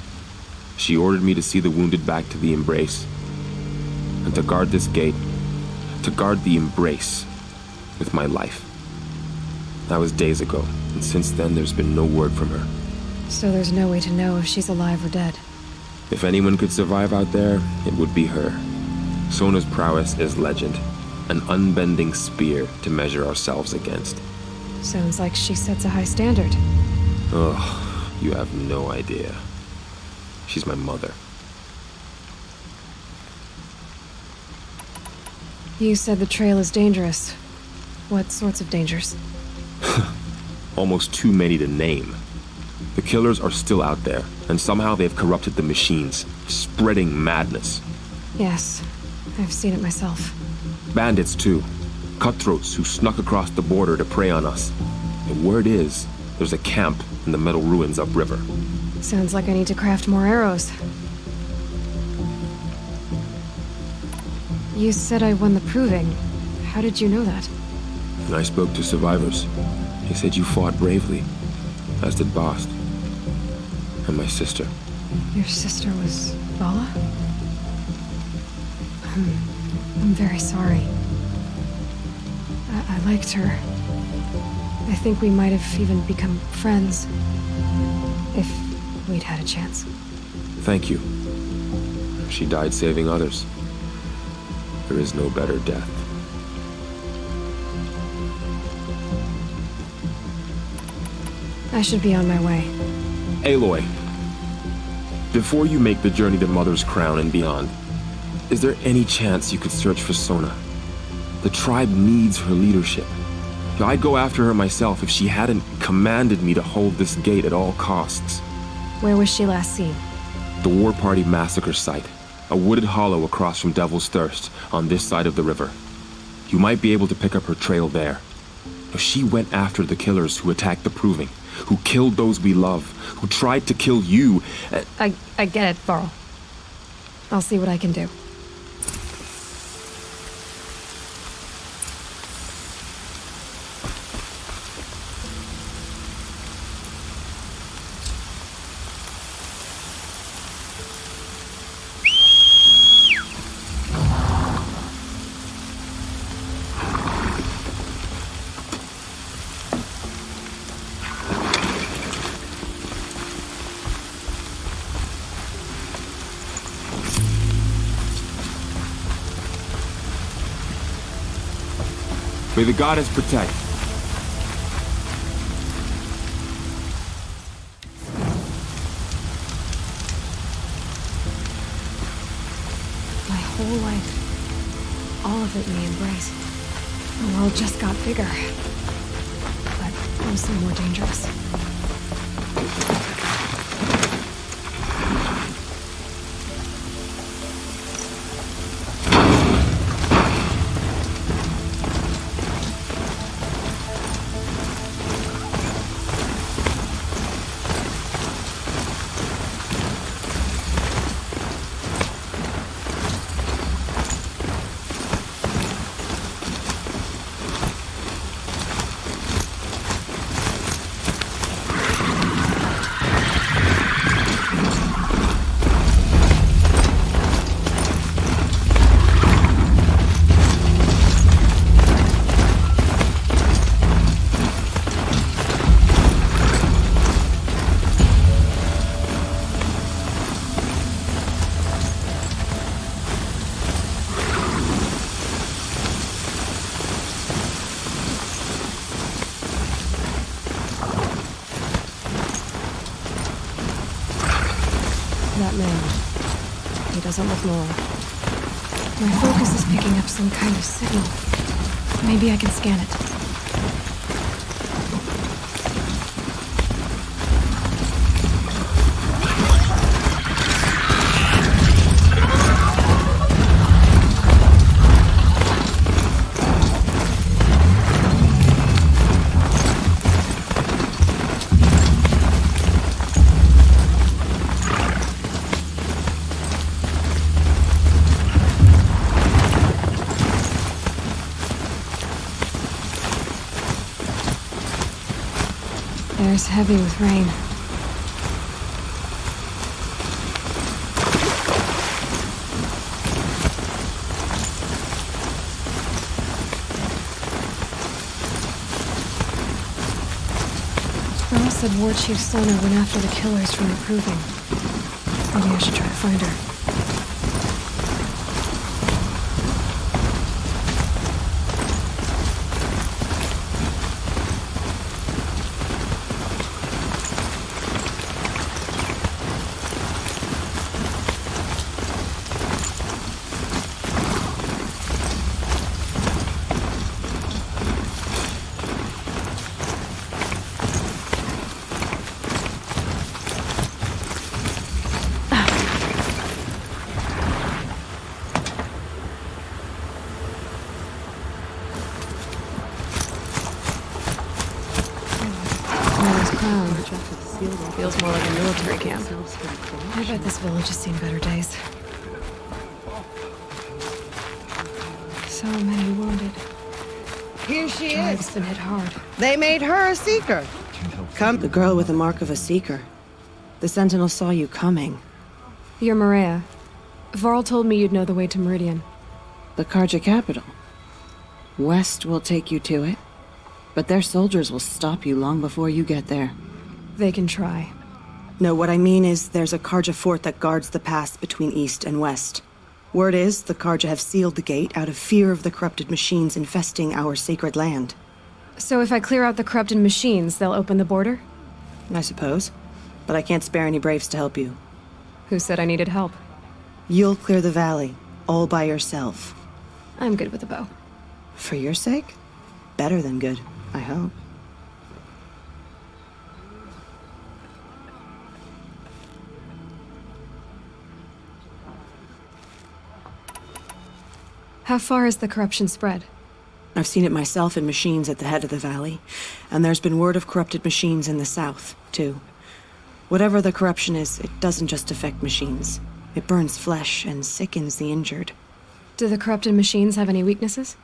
She ordered me to see the wounded back to the Embrace, and to guard this gate, to guard the embrace with my life. That was days ago, and since then there's been no word from her. So there's no way to know if she's alive or dead. If anyone could survive out there, it would be her. Sona's prowess is legend, an unbending spear to measure ourselves against. Sounds like she sets a high standard. Ugh, you have no idea. She's my mother. You said the trail is dangerous. What sorts of dangers? Almost too many to name. The killers are still out there, and somehow they've corrupted the machines, spreading madness. Yes, I've seen it myself. Bandits, too. Cutthroats who snuck across the border to prey on us. The word is, there's a camp in the metal ruins upriver. Sounds like I need to craft more arrows. You said I won the proving. How did you know that? I spoke to survivors. They said you fought bravely, as did Bast. And my sister. Your sister was Vala? I'm very sorry. I liked her. I think we might have even become friends. If we'd had a chance. Thank you. She died saving others. There is no better death. I should be on my way. Aloy, before you make the journey to Mother's Crown and beyond, is there any chance you could search for Sona? The tribe needs her leadership. I'd go after her myself if she hadn't commanded me to hold this gate at all costs. Where was she last seen? The War Party massacre site. A wooded hollow across from Devil's Thirst, on this side of the river. You might be able to pick up her trail there. She went after the killers who attacked the Proving, who killed those we love, who tried to kill you. I get it, Varl. I'll see what I can do. May the goddess protect. My whole life, all of it we embrace. The world just got bigger, but also more dangerous. That man. He doesn't look normal. My focus is picking up some kind of signal. Maybe I can scan it. Air's heavy with rain. said War Chief Sona went after the killers from the Proving. Maybe I should try to find her. Feels more like a military camp. I bet this village has seen better days. So many wounded. Here she Drive's is. been hit hard. They made her a seeker. Come. The girl with the mark of a seeker. The Sentinel saw you coming. You're Maria. Varl told me you'd know the way to Meridian. The Carja capital. West will take you to it, but their soldiers will stop you long before you get there. They can try. No, what I mean is there's a Carja fort that guards the pass between east and west. Word is the Carja have sealed the gate out of fear of the corrupted machines infesting our sacred land. So if I clear out the corrupted machines, they'll open the border? I suppose. But I can't spare any braves to help you. Who said I needed help? You'll clear the valley, all by yourself. I'm good with a bow. For your sake? Better than good, I hope. How far has the corruption spread? I've seen it myself in machines at the head of the valley, and there's been word of corrupted machines in the south, too. Whatever the corruption is, it doesn't just affect machines. It burns flesh and sickens the injured. Do the corrupted machines have any weaknesses?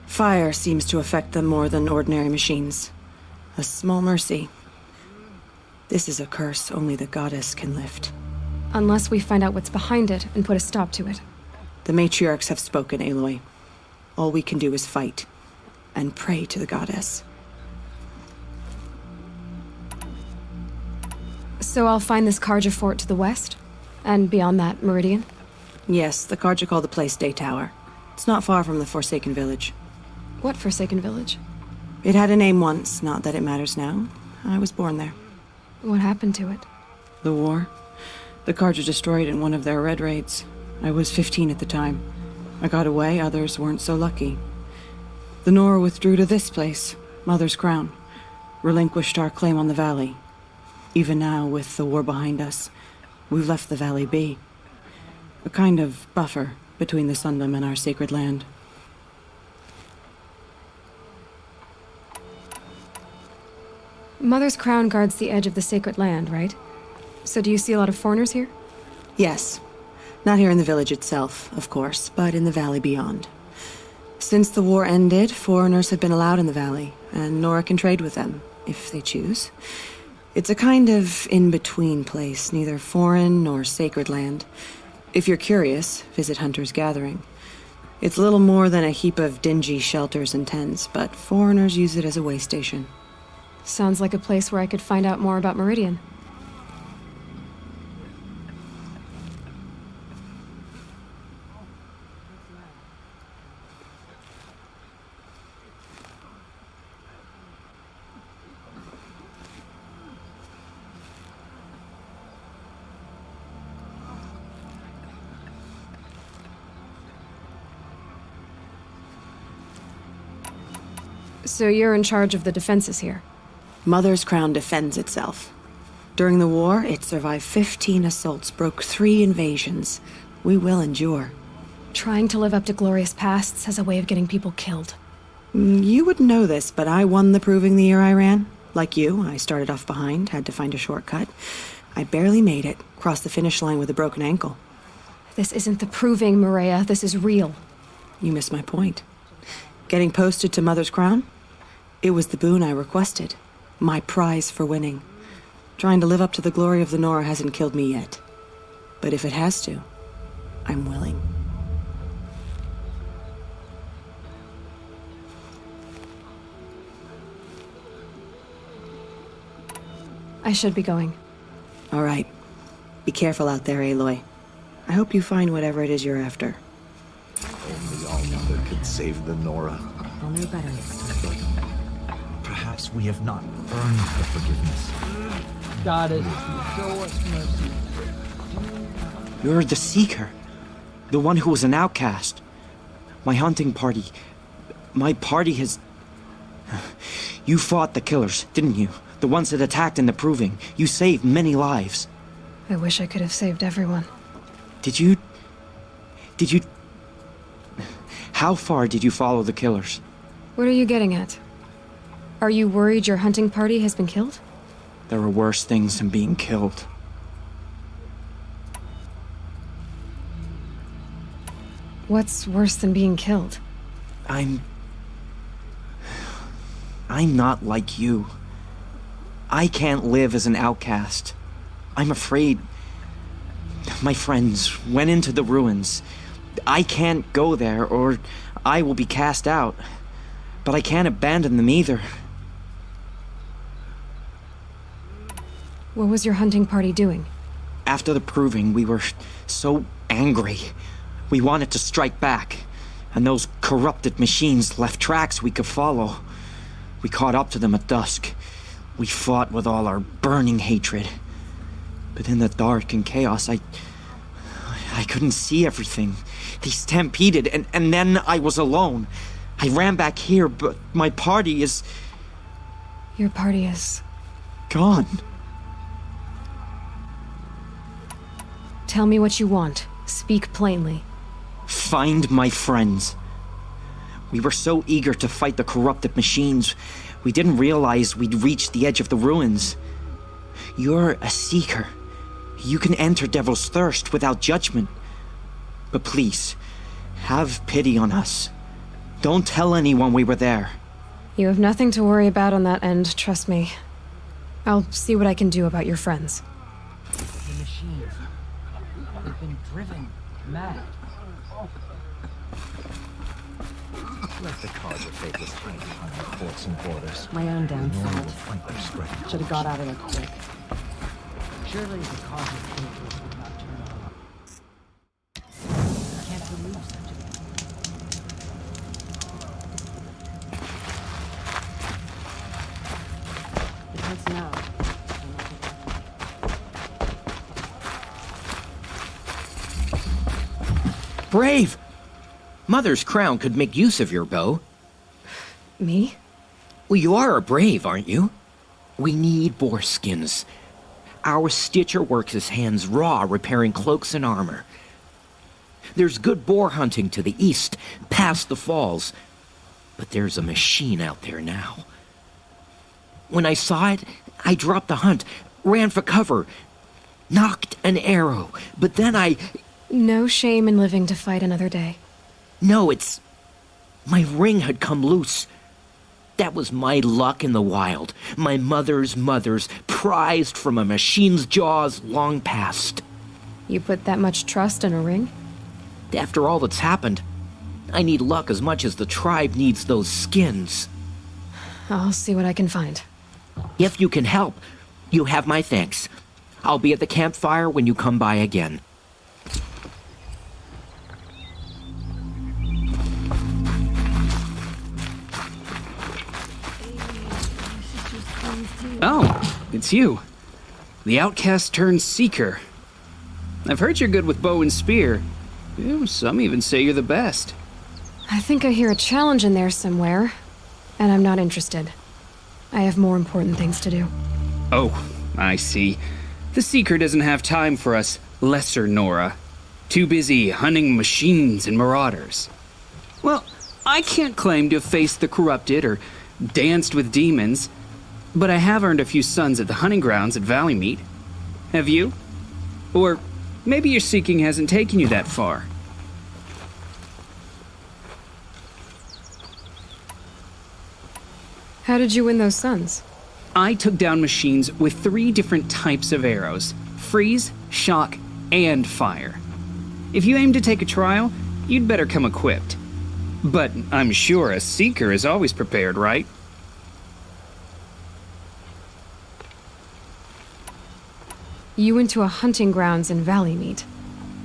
Fire seems to affect them more than ordinary machines. A small mercy. This is a curse only the goddess can lift. Unless we find out what's behind it and put a stop to it. The matriarchs have spoken, Aloy. All we can do is fight, and pray to the goddess. So I'll find this Carja fort to the west? And beyond that, Meridian? Yes, the Carja call the place Day Tower. It's not far from the Forsaken Village. What Forsaken Village? It had a name once, not that it matters now. I was born there. What happened to it? The war. The Carja destroyed it in one of their red raids. I was 15 at the time. I got away, others weren't so lucky. The Nora withdrew to this place, Mother's Crown. Relinquished our claim on the valley. Even now, with the war behind us, we've left the valley be. A kind of buffer between the Sundom and our sacred land. Mother's Crown guards the edge of the sacred land, right? So do you see a lot of foreigners here? Yes. Not here in the village itself, of course, but in the valley beyond. Since the war ended, foreigners have been allowed in the valley, and Nora can trade with them, if they choose. It's a kind of in-between place, neither foreign nor sacred land. If you're curious, visit Hunter's Gathering. It's little more than a heap of dingy shelters and tents, but foreigners use it as a way station. Sounds like a place where I could find out more about Meridian. So you're in charge of the defenses here? Mother's Crown defends itself. During the war, it survived 15 assaults, broke 3 invasions. We will endure. Trying to live up to glorious pasts as a way of getting people killed. You wouldn't know this, but I won the Proving the year I ran. Like you, I started off behind, had to find a shortcut. I barely made it, crossed the finish line with a broken ankle. This isn't the Proving, Maria. This is real. You missed my point. Getting posted to Mother's Crown? It was the boon I requested. My prize for winning. Trying to live up to the glory of the Nora hasn't killed me yet. But if it has to, I'm willing. I should be going. All right. Be careful out there, Aloy. I hope you find whatever it is you're after. Only All-Mother could save the Nora. I'll know better next time. Perhaps we have not earned her forgiveness. Goddess, show us mercy. You're the Seeker. The one who was an outcast. My hunting party. My party has... You fought the killers, didn't you? The ones that attacked in the Proving. You saved many lives. I wish I could have saved everyone. Did you... How far did you follow the killers? What are you getting at? Are you worried your hunting party has been killed? There are worse things than being killed. What's worse than being killed? I'm not like you. I can't live as an outcast. I'm afraid. My friends went into the ruins. I can't go there, or I will be cast out. But I can't abandon them either. What was your hunting party doing? After the Proving, we were so angry. We wanted to strike back, and those corrupted machines left tracks we could follow. We caught up to them at dusk. We fought with all our burning hatred. But in the dark and chaos, I couldn't see everything. They stampeded, and then I was alone. I ran back here, but my party is... Your party is... gone. Tell me what you want. Speak plainly. Find my friends. We were so eager to fight the corrupted machines, we didn't realize we'd reached the edge of the ruins. You're a Seeker. You can enter Devil's Thirst without judgment. But please, have pity on us. Don't tell anyone we were there. You have nothing to worry about on that end, trust me. I'll see what I can do about your friends. The machines. They've been driven mad. Let the cause of faithless hide behind the forts and borders. My own downfall. Should have got out of there quick. Surely the cause of faithless would not turn on. I can't believe such a thing. It hurts now. Brave! Mother's crown could make use of your bow. Me? Well, you are a brave, aren't you? We need boar skins. Our Stitcher works his hands raw repairing cloaks and armor. There's good boar hunting to the east, past the falls. But there's a machine out there now. When I saw it, I dropped the hunt, ran for cover, knocked an arrow, but then I... No shame in living to fight another day. No, it's... My ring had come loose. That was my luck in the wild. My mother's prized from a machine's jaws long past. You put that much trust in a ring? After all that's happened, I need luck as much as the tribe needs those skins. I'll see what I can find. If you can help, you have my thanks. I'll be at the campfire when you come by again. Oh, it's you. The outcast turned seeker. I've heard you're good with bow and spear. Some even say you're the best. I think I hear a challenge in there somewhere, and I'm not interested. I have more important things to do. Oh, I see. The Seeker doesn't have time for us lesser Nora. Too busy hunting machines and marauders. Well, I can't claim to have faced the corrupted or danced with demons, but I have earned a few sons at the hunting grounds at Valleymeet. Have you? Or maybe your seeking hasn't taken you that far. How did you win those sons? I took down machines with 3 different types of arrows: freeze, shock, and fire. If you aim to take a trial, you'd better come equipped. But I'm sure a seeker is always prepared, right? You went to a hunting grounds in Valleymeet.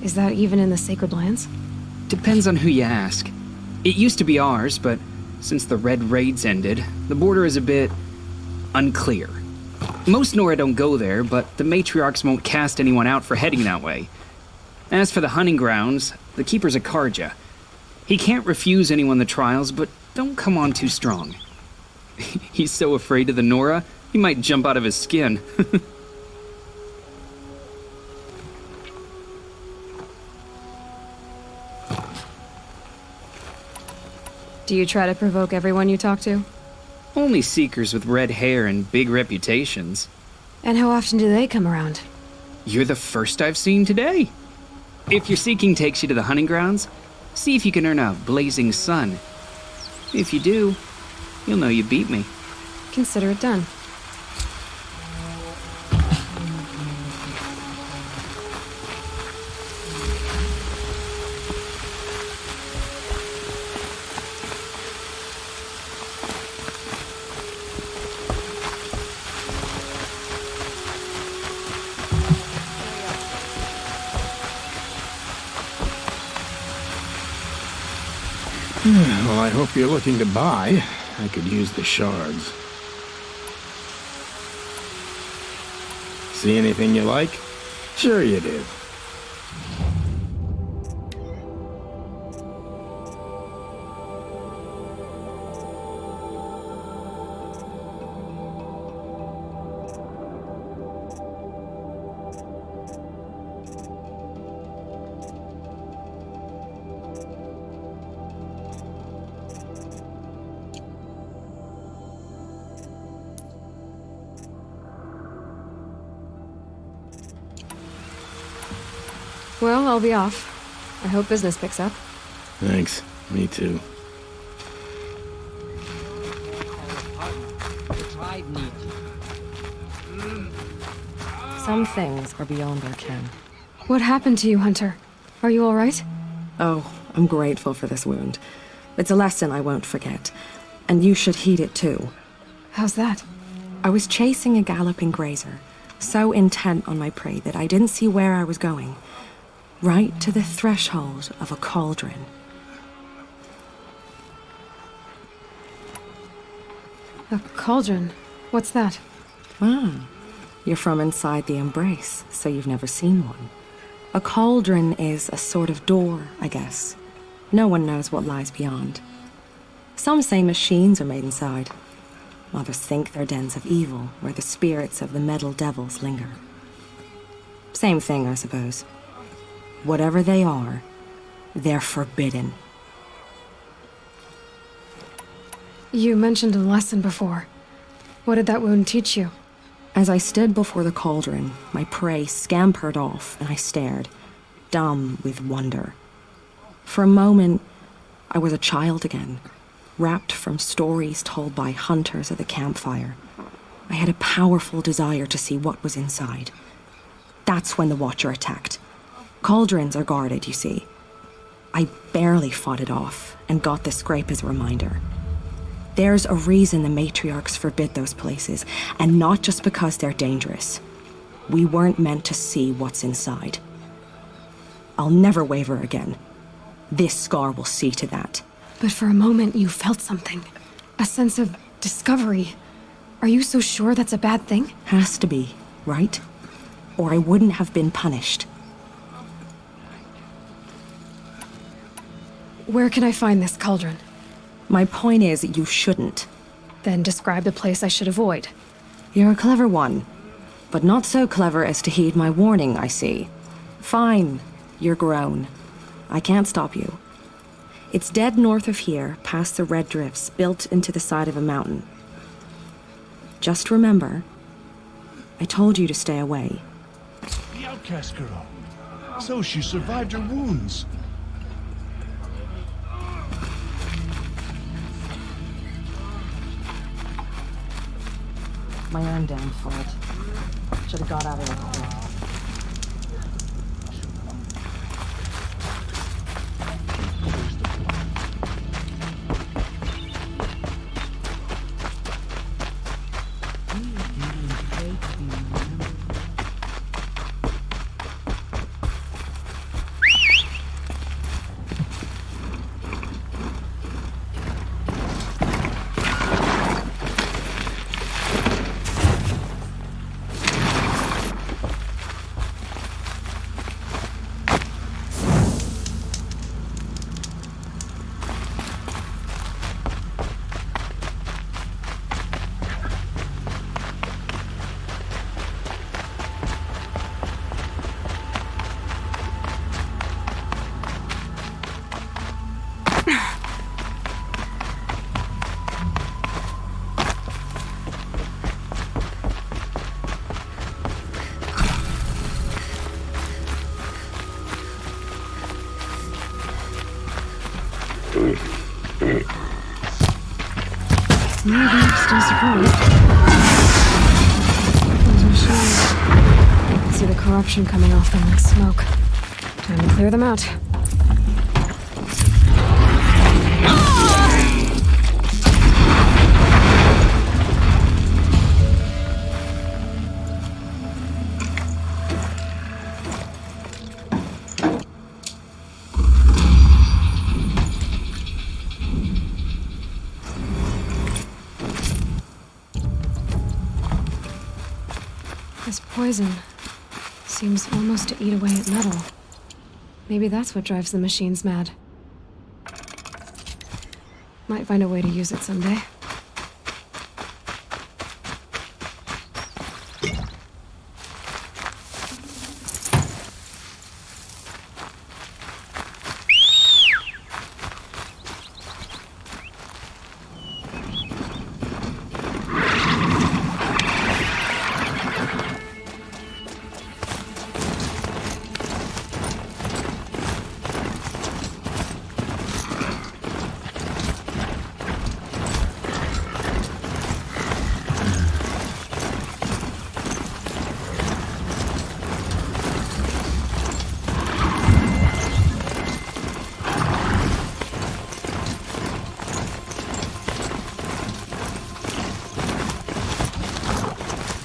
Is that even in the Sacred Lands? Depends on who you ask. It used to be ours, but since the Red Raids ended, the border is a bit unclear. Most Nora don't go there, but the matriarchs won't cast anyone out for heading that way. As for the hunting grounds, the Keeper's a Karja. He can't refuse anyone the trials, but don't come on too strong. He's so afraid of the Nora, he might jump out of his skin. Do you try to provoke everyone you talk to? Only Seekers with red hair and big reputations. And how often do they come around? You're the first I've seen today. If your seeking takes you to the hunting grounds, see if you can earn a blazing sun. If you do, you'll know you beat me. Consider it done. Well, I hope you're looking to buy. I could use the shards. See anything you like? Sure you do. Well, I'll be off. I hope business picks up. Thanks. Me too. Some things are beyond our ken. What happened to you, Hunter? Are you all right? Oh, I'm grateful for this wound. It's a lesson I won't forget. And you should heed it too. How's that? I was chasing a galloping grazer, so intent on my prey that I didn't see where I was going. Right to the threshold of a cauldron. A cauldron? What's that? Ah, you're from inside the Embrace, so you've never seen one. A cauldron is a sort of door, I guess. No one knows what lies beyond. Some say machines are made inside. Others think they're dens of evil, where the spirits of the metal devils linger. Same thing, I suppose. Whatever they are, they're forbidden. You mentioned a lesson before. What did that wound teach you? As I stood before the cauldron, my prey scampered off, and I stared, dumb with wonder. For a moment, I was a child again, wrapped from stories told by hunters at the campfire. I had a powerful desire to see what was inside. That's when the Watcher attacked. Cauldrons are guarded, you see. I barely fought it off, and got the scrape as a reminder. There's a reason the matriarchs forbid those places, and not just because they're dangerous. We weren't meant to see what's inside. I'll never waver again. This scar will see to that. But for a moment you felt something. A sense of discovery. Are you so sure that's a bad thing? Has to be, right? Or I wouldn't have been punished. Where can I find this cauldron? My point is, you shouldn't. Then describe the place I should avoid. You're a clever one. But not so clever as to heed my warning, I see. Fine, you're grown. I can't stop you. It's dead north of here, past the red drifts, built into the side of a mountain. Just remember, I told you to stay away. The outcast girl. So she survived her wounds. My own damn fault. Should have got out of the hole. Maybe I'm still surprised. Those machines. I can see the corruption coming off them like smoke. Time to clear them out. This poison seems almost to eat away at metal. Maybe that's what drives the machines mad. Might find a way to use it someday.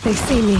They see me.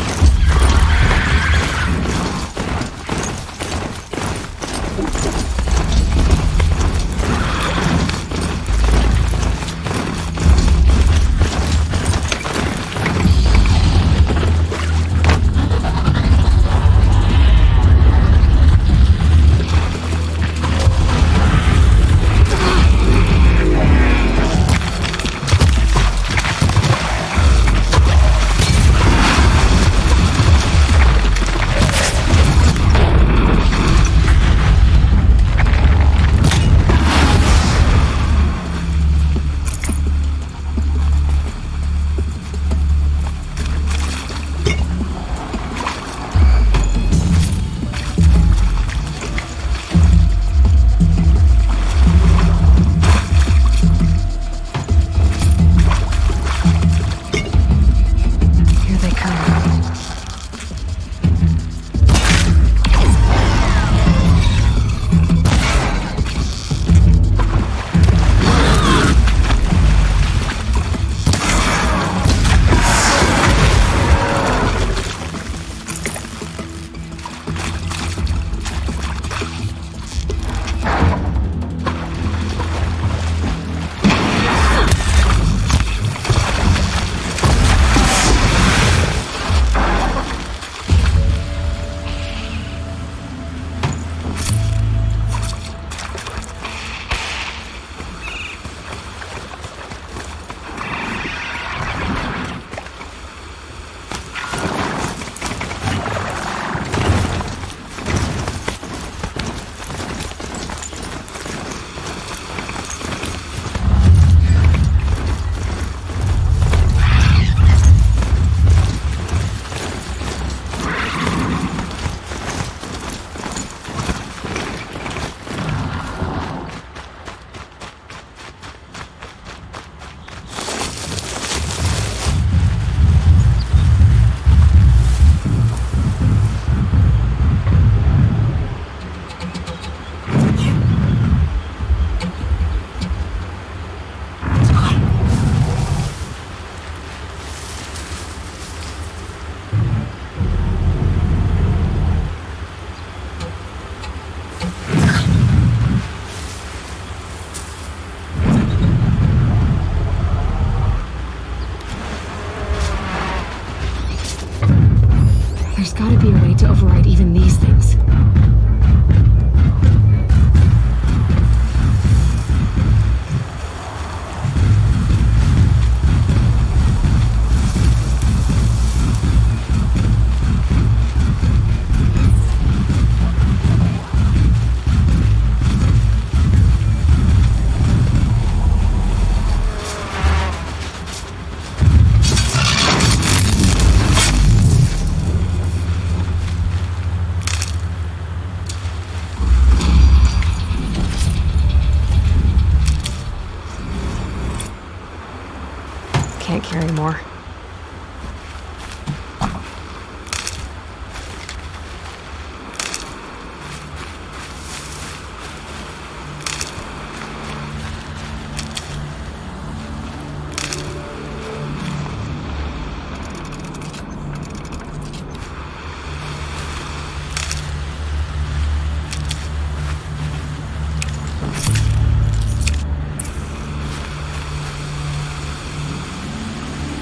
can't carry more.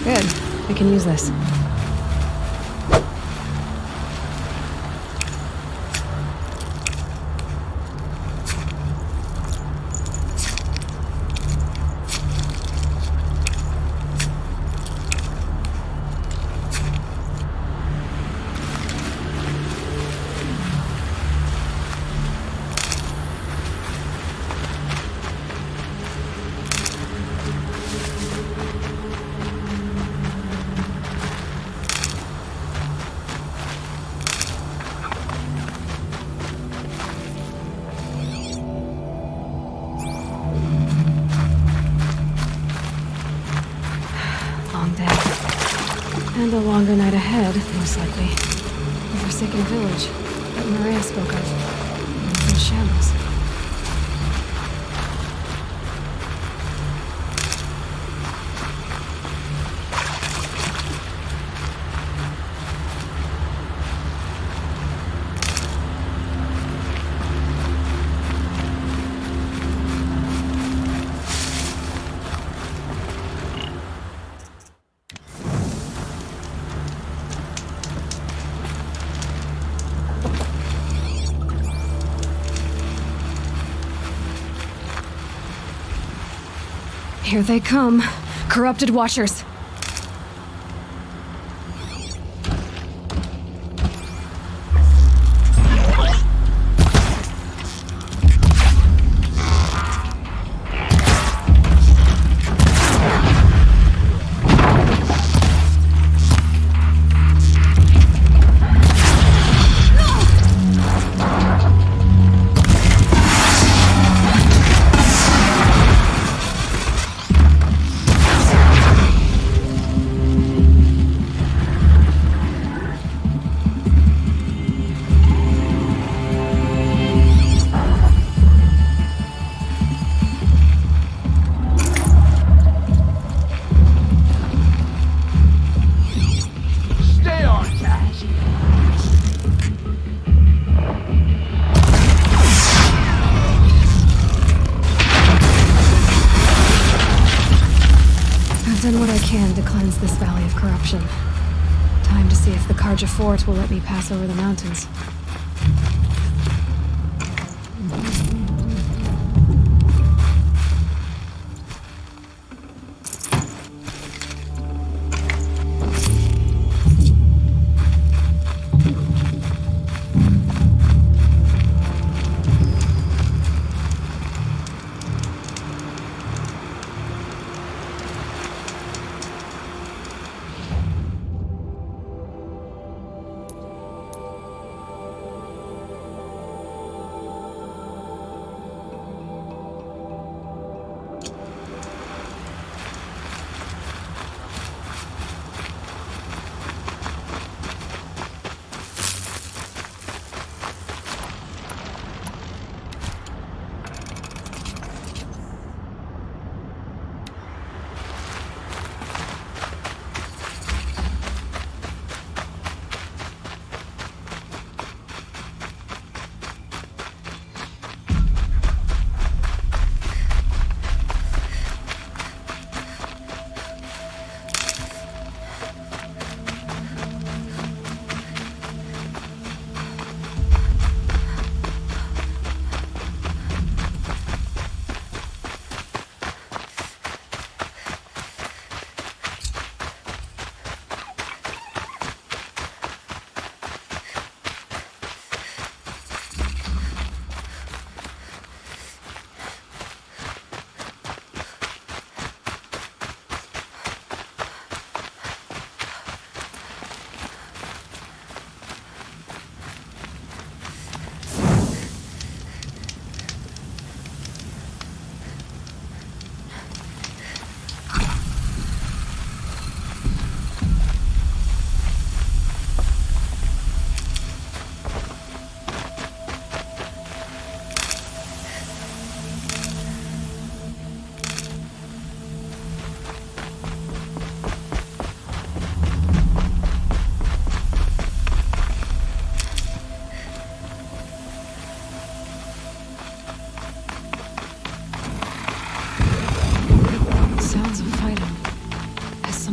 Good. I can use this. And a longer night ahead, most likely. The Forsaken Village that Maria spoke of. In shambles. Here they come. Corrupted Watchers. Done what I can to cleanse this valley of corruption. Time to see if the Carja Fort will let me pass over the mountains.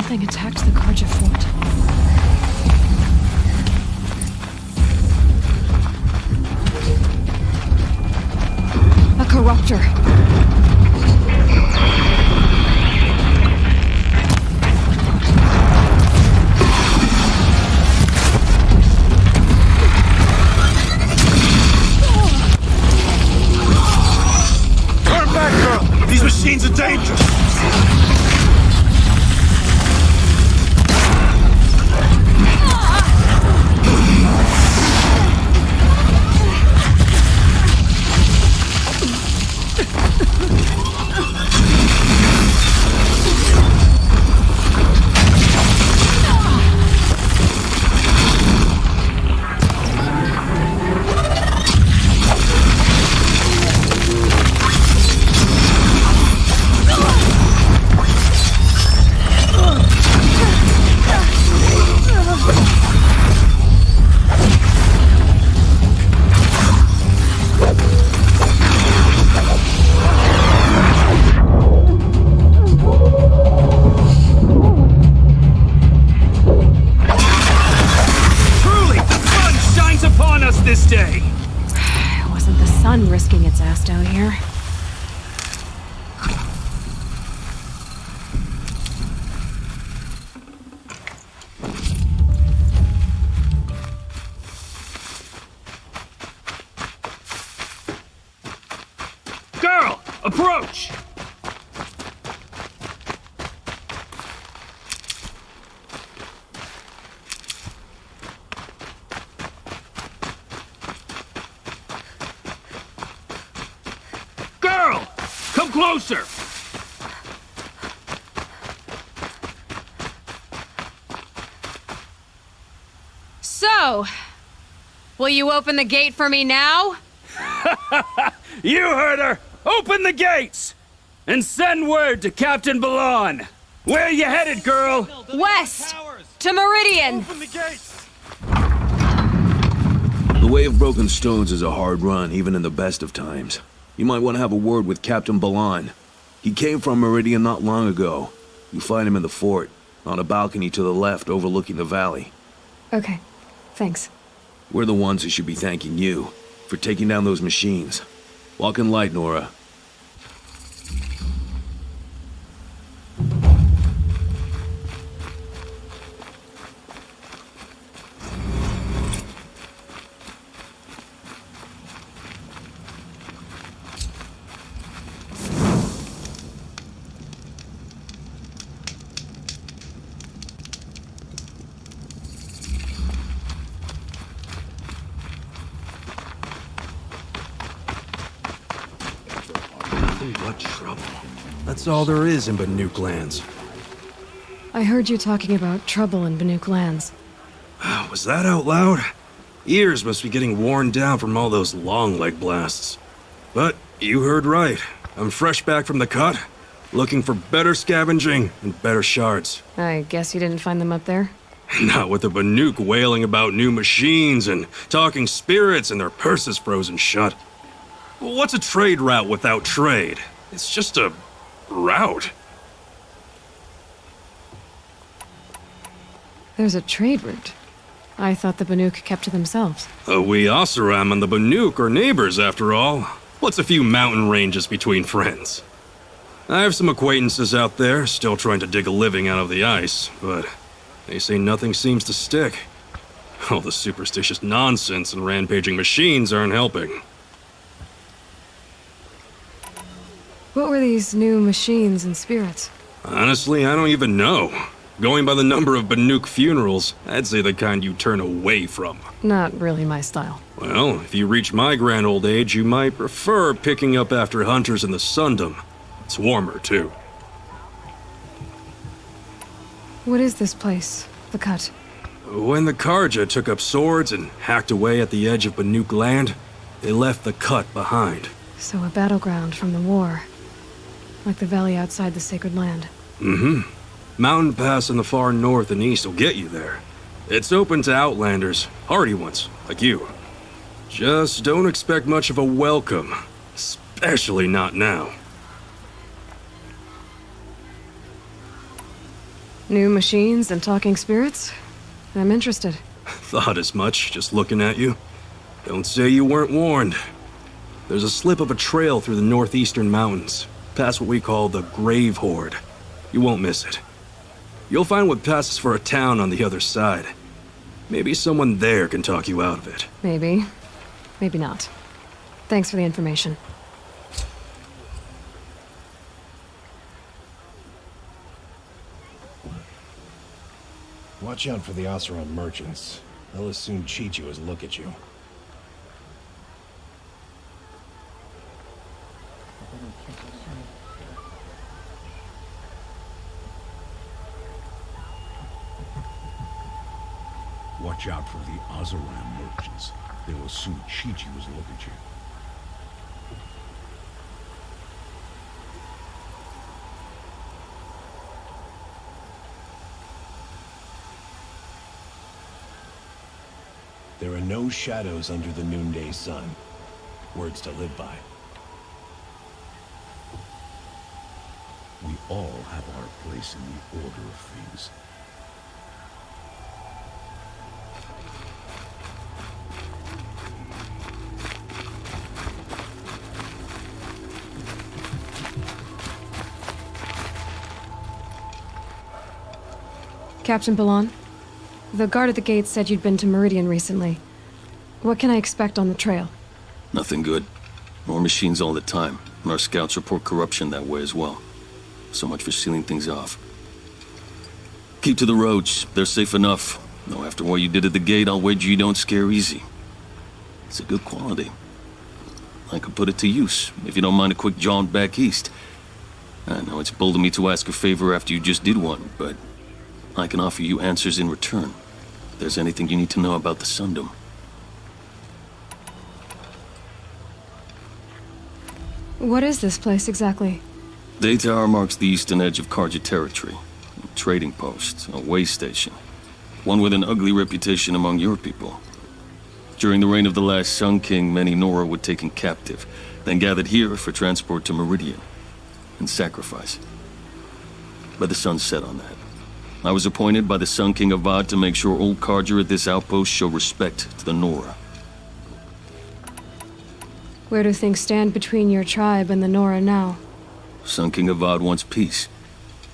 Something attacked the Karja fort. A corruptor. Turn back, girl! These machines are dangerous! Risking its ass down here. Girl, approach! Come closer! So, will you open the gate for me now? You heard her! Open the gates! And send word to Captain Balan! Where are you headed, girl? West! To Meridian! Open the gates! The Way of Broken Stones is a hard run, even in the best of times. You might want to have a word with Captain Balan. He came from Meridian not long ago. You find him in the fort, on a balcony to the left overlooking the valley. Okay, thanks. We're the ones who should be thanking you for taking down those machines. Walk in light, Nora. What trouble? That's all there is in Banuk lands. I heard you talking about trouble in Banuk lands. Was that out loud? Ears must be getting worn down from all those long leg blasts. But you heard right. I'm fresh back from the cut, looking for better scavenging and better shards. I guess you didn't find them up there? Not with the Banuk wailing about new machines and talking spirits and their purses frozen shut. What's a trade route without trade? It's just a route. There's a trade route. I thought the Banuk kept to themselves. We Oseram and the Banuk are neighbors, after all. What's a few mountain ranges between friends? I have some acquaintances out there, still trying to dig a living out of the ice, but they say nothing seems to stick. All the superstitious nonsense and rampaging machines aren't helping. What were these new machines and spirits? Honestly, I don't even know. Going by the number of Banuk funerals, I'd say the kind you turn away from. Not really my style. Well, if you reach my grand old age, you might prefer picking up after hunters in the Sundom. It's warmer, too. What is this place? The Cut? When the Karja took up swords and hacked away at the edge of Banuk land, they left the Cut behind. So a battleground from the war. Like the valley outside the Sacred Land. Mm-hmm. Mountain Pass in the far north and east will get you there. It's open to outlanders, hardy ones, like you. Just don't expect much of a welcome, especially not now. New machines and talking spirits? I'm interested. Thought as much, just looking at you. Don't say you weren't warned. There's a slip of a trail through the northeastern mountains, past what we call the Grave Horde. You won't miss it. You'll find what passes for a town on the other side. Maybe someone there can talk you out of it. Maybe. Maybe not. Thanks for the information. Watch out for the Oseram merchants. They'll as soon cheat you as look at you. Watch out for the Oseram merchants. They will soon cheat you as look at you. There are no shadows under the noonday sun. Words to live by. We all have our place in the order of things. Captain Ballon, the guard at the gate said you'd been to Meridian recently. What can I expect on the trail? Nothing good. More machines all the time, and our scouts report corruption that way as well. So much for sealing things off. Keep to the roads. They're safe enough. Though after what you did at the gate, I'll wager you don't scare easy. It's a good quality. I could put it to use, if you don't mind a quick jaunt back east. I know it's bold of me to ask a favor after you just did one, but I can offer you answers in return. If there's anything you need to know about the Sundom. What is this place exactly? Day Tower marks the eastern edge of Carja territory. A trading post, a way station. One with an ugly reputation among your people. During the reign of the last Sun King, many Nora were taken captive, then gathered here for transport to Meridian, and sacrifice. But the sun set on that. I was appointed by the Sun King Avad to make sure old Carja at this outpost show respect to the Nora. Where do things stand between your tribe and the Nora now? Sun King Avad wants peace.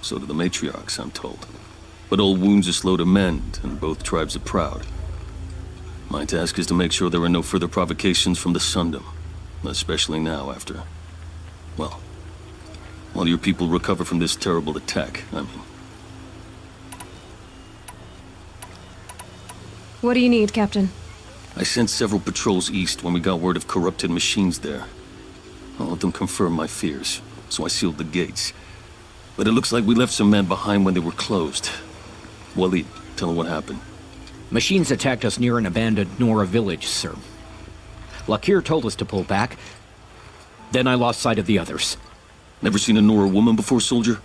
So do the matriarchs, I'm told. But old wounds are slow to mend, and both tribes are proud. My task is to make sure there are no further provocations from the Sundom. Especially now after... well, while your people recover from this terrible attack, I mean. What do you need, Captain? I sent several patrols east when we got word of corrupted machines there. All of them confirmed my fears, so I sealed the gates. But it looks like we left some men behind when they were closed. Waleed, tell them what happened. Machines attacked us near an abandoned Nora village, sir. Lakir told us to pull back. Then I lost sight of the others. Never seen a Nora woman before, soldier?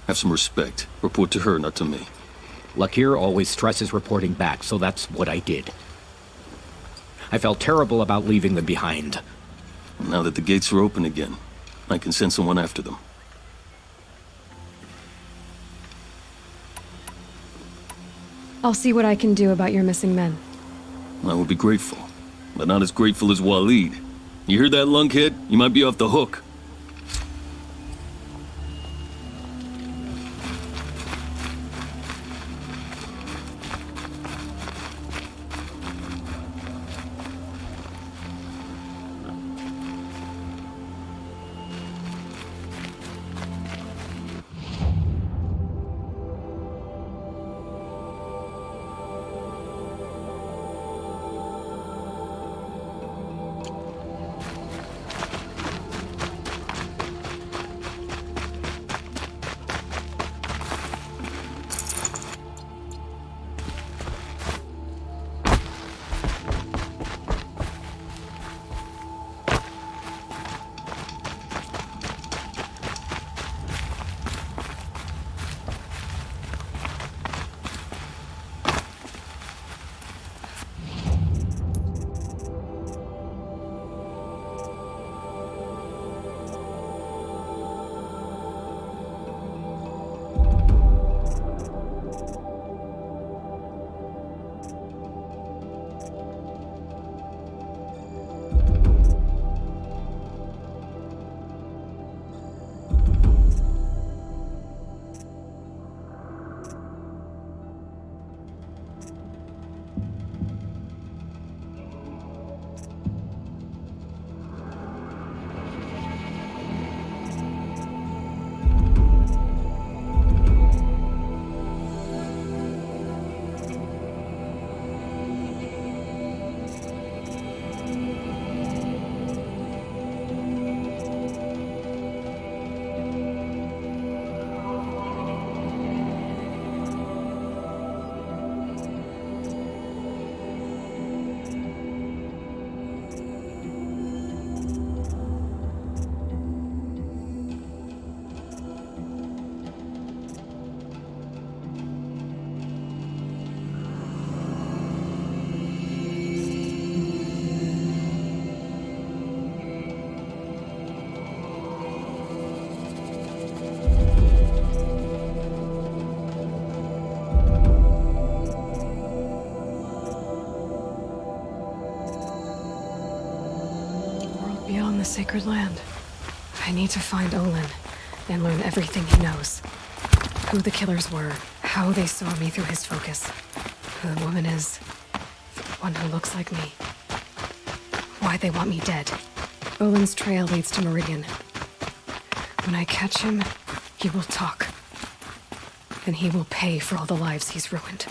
Have some respect. Report to her, not to me. Lakir always stresses reporting back, so that's what I did. I felt terrible about leaving them behind. Now that the gates are open again, I can send someone after them. I'll see what I can do about your missing men. I would be grateful, but not as grateful as Waleed. You hear that, lunkhead? You might be off the hook. sacred land. I need to find Olin and learn everything he knows. Who the killers were, how they saw me through his focus, who the woman is, one who looks like me, why they want me dead. Olin's trail leads to Meridian. When I catch him, he will talk. And he will pay for all the lives he's ruined.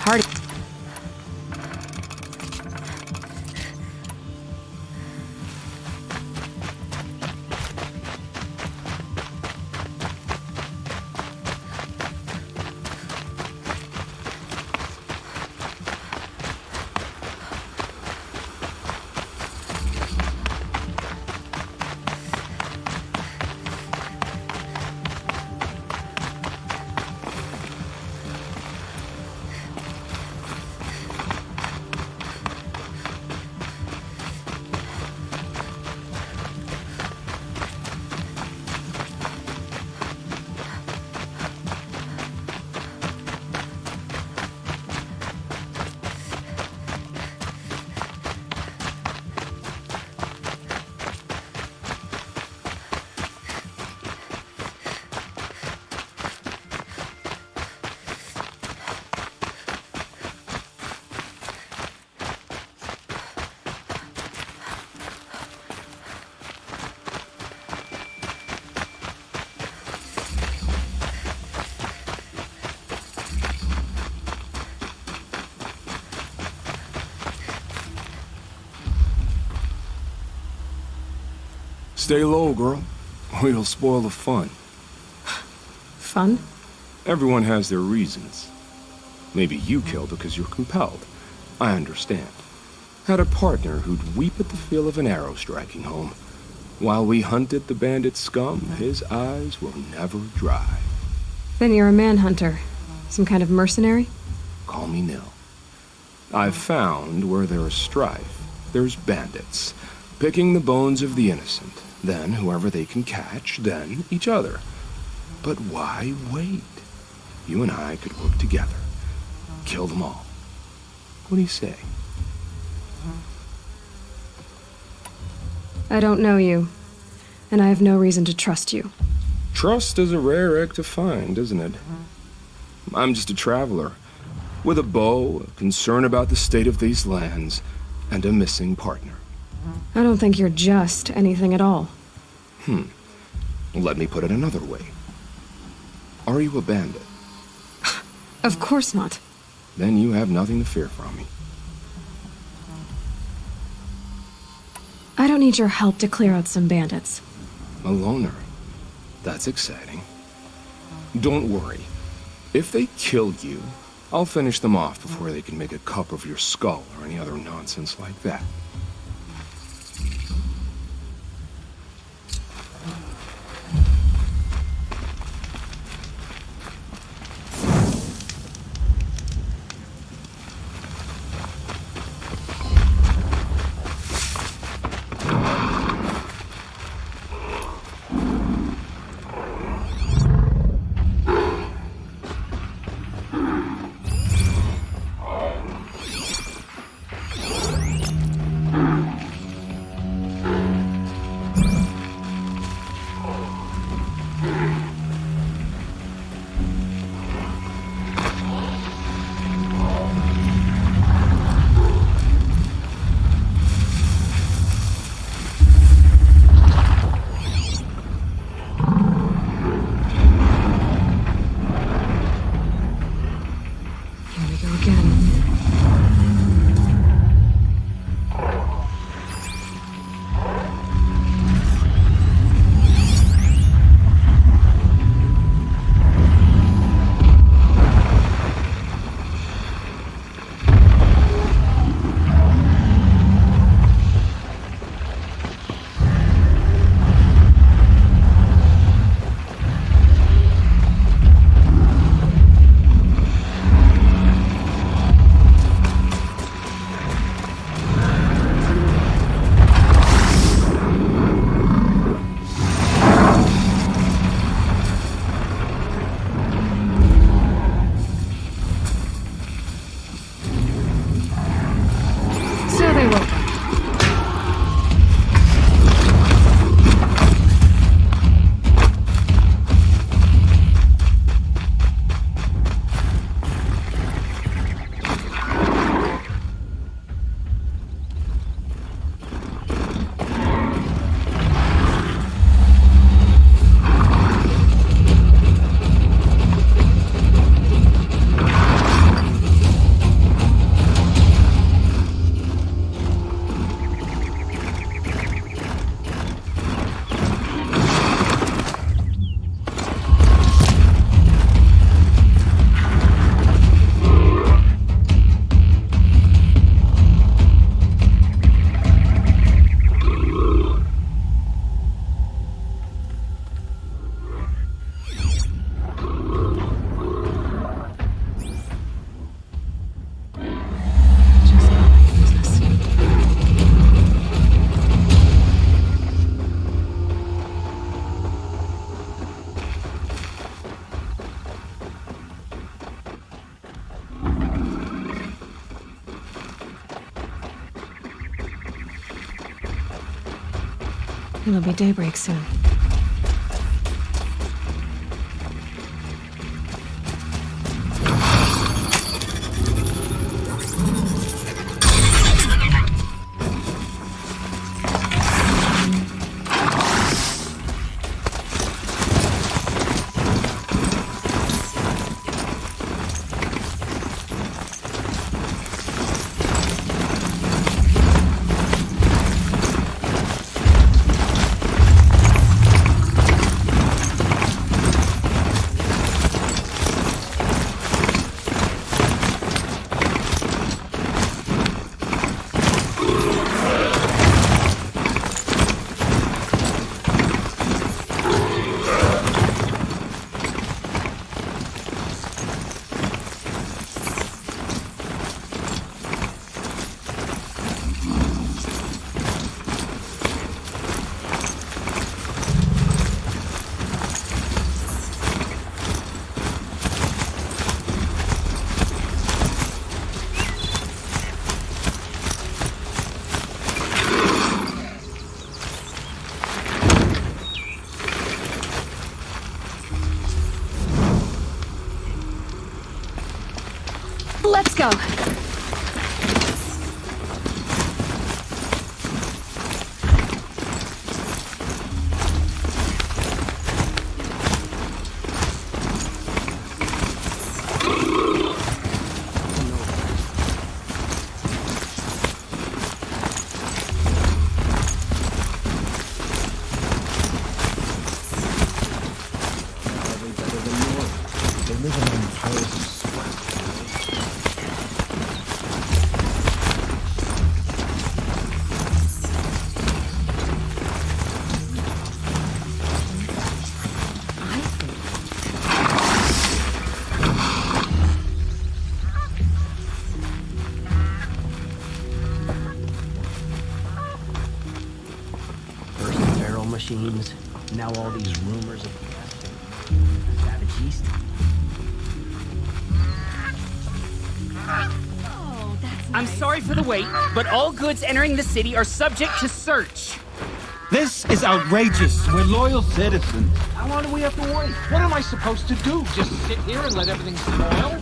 party. Stay low, girl, or you'll spoil the fun. Fun? Everyone has their reasons. Maybe you kill because you're compelled. I understand. Had a partner who'd weep at the feel of an arrow striking home. While we hunted the bandit scum, his eyes will never dry. Then you're a manhunter. Some kind of mercenary? Call me Nil. I've found where there is strife, there's bandits, picking the bones of the innocent. Then whoever they can catch, then each other. But why wait? You and I could work together. Kill them all. What do you say? I don't know you, and I have no reason to trust you. Trust is a rare egg to find, isn't it? I'm just a traveler, with a bow, a concern about the state of these lands, and a missing partner. I don't think you're just anything at all. Let me put it another way. Are you a bandit? Of course not. Then you have nothing to fear from me. I don't need your help to clear out some bandits. A loner. That's exciting. Don't worry. If they kill you, I'll finish them off before they can make a cup of your skull or any other nonsense like that. It'll be daybreak soon. Let's go. They live among piles of sweat. First barrel machines, now all these rumors of Savage East. I'm sorry for the wait, but all goods entering the city are subject to search. This is outrageous. We're loyal citizens. How long do we have to wait? What am I supposed to do? Just sit here and let everything spoil?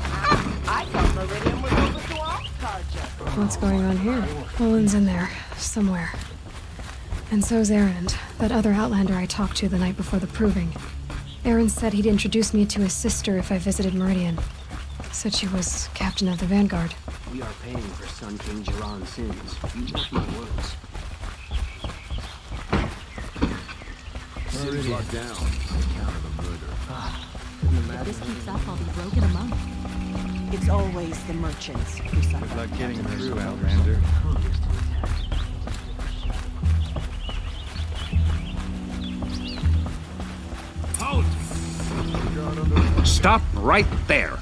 I thought Meridian was over to our culture. What's going on here? Olin's in there, somewhere. And so's Erend, that other Outlander I talked to the night before the proving. Erend said he'd introduce me to his sister if I visited Meridian. Said she was captain of the Vanguard. We are paying for Sun King Jiran's sins. You mark my words. City's locked down. Account of a murder. If this keeps up, I'll be broken a month. It's always the merchants who suffer. Good luck getting them through, Outlander. Stop right there.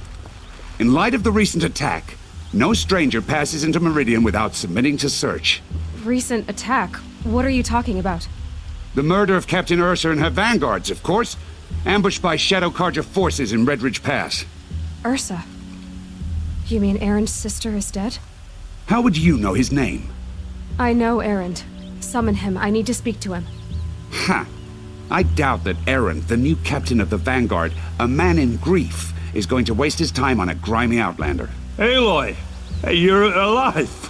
In light of the recent attack, no stranger passes into Meridian without submitting to search. Recent attack? What are you talking about? The murder of Captain Ursa and her vanguards, of course. Ambushed by Shadow Carja forces in Red Ridge Pass. Ursa? You mean Erend's sister is dead? How would you know his name? I know Erend. Summon him. I need to speak to him. Ha! I doubt that Erend, the new captain of the Vanguard, a man in grief, is going to waste his time on a grimy outlander. Aloy! Hey, you're alive!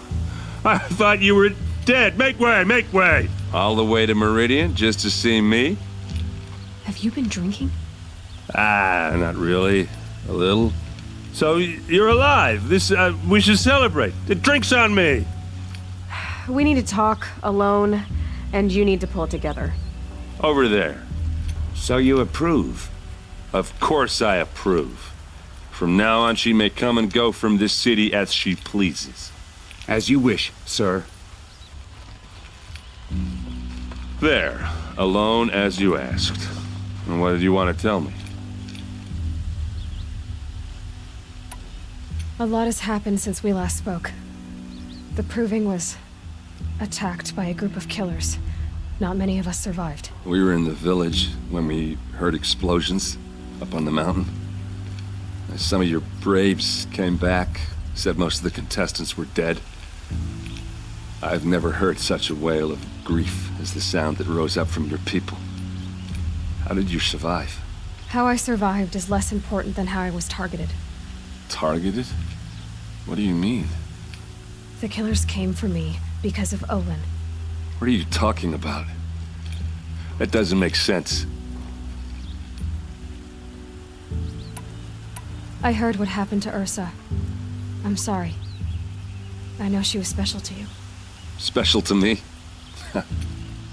I thought you were dead. Make way, make way! All the way to Meridian just to see me? Have you been drinking? Not really. A little. So, you're alive. We should celebrate. The drink's on me. We need to talk, alone, and you need to pull it together. Over there. So you approve? Of course I approve. From now on, she may come and go from this city as she pleases. As you wish, sir. There. Alone as you asked. And what did you want to tell me? A lot has happened since we last spoke. The Proving was attacked by a group of killers. Not many of us survived. We were in the village when we heard explosions up on the mountain. Some of your braves came back, said most of the contestants were dead. I've never heard such a wail of grief as the sound that rose up from your people. How did you survive? How I survived is less important than how I was targeted. Targeted? What do you mean? The killers came for me because of Olin. What are you talking about? That doesn't make sense. I heard what happened to Ursa. I'm sorry. I know she was special to you. Special to me?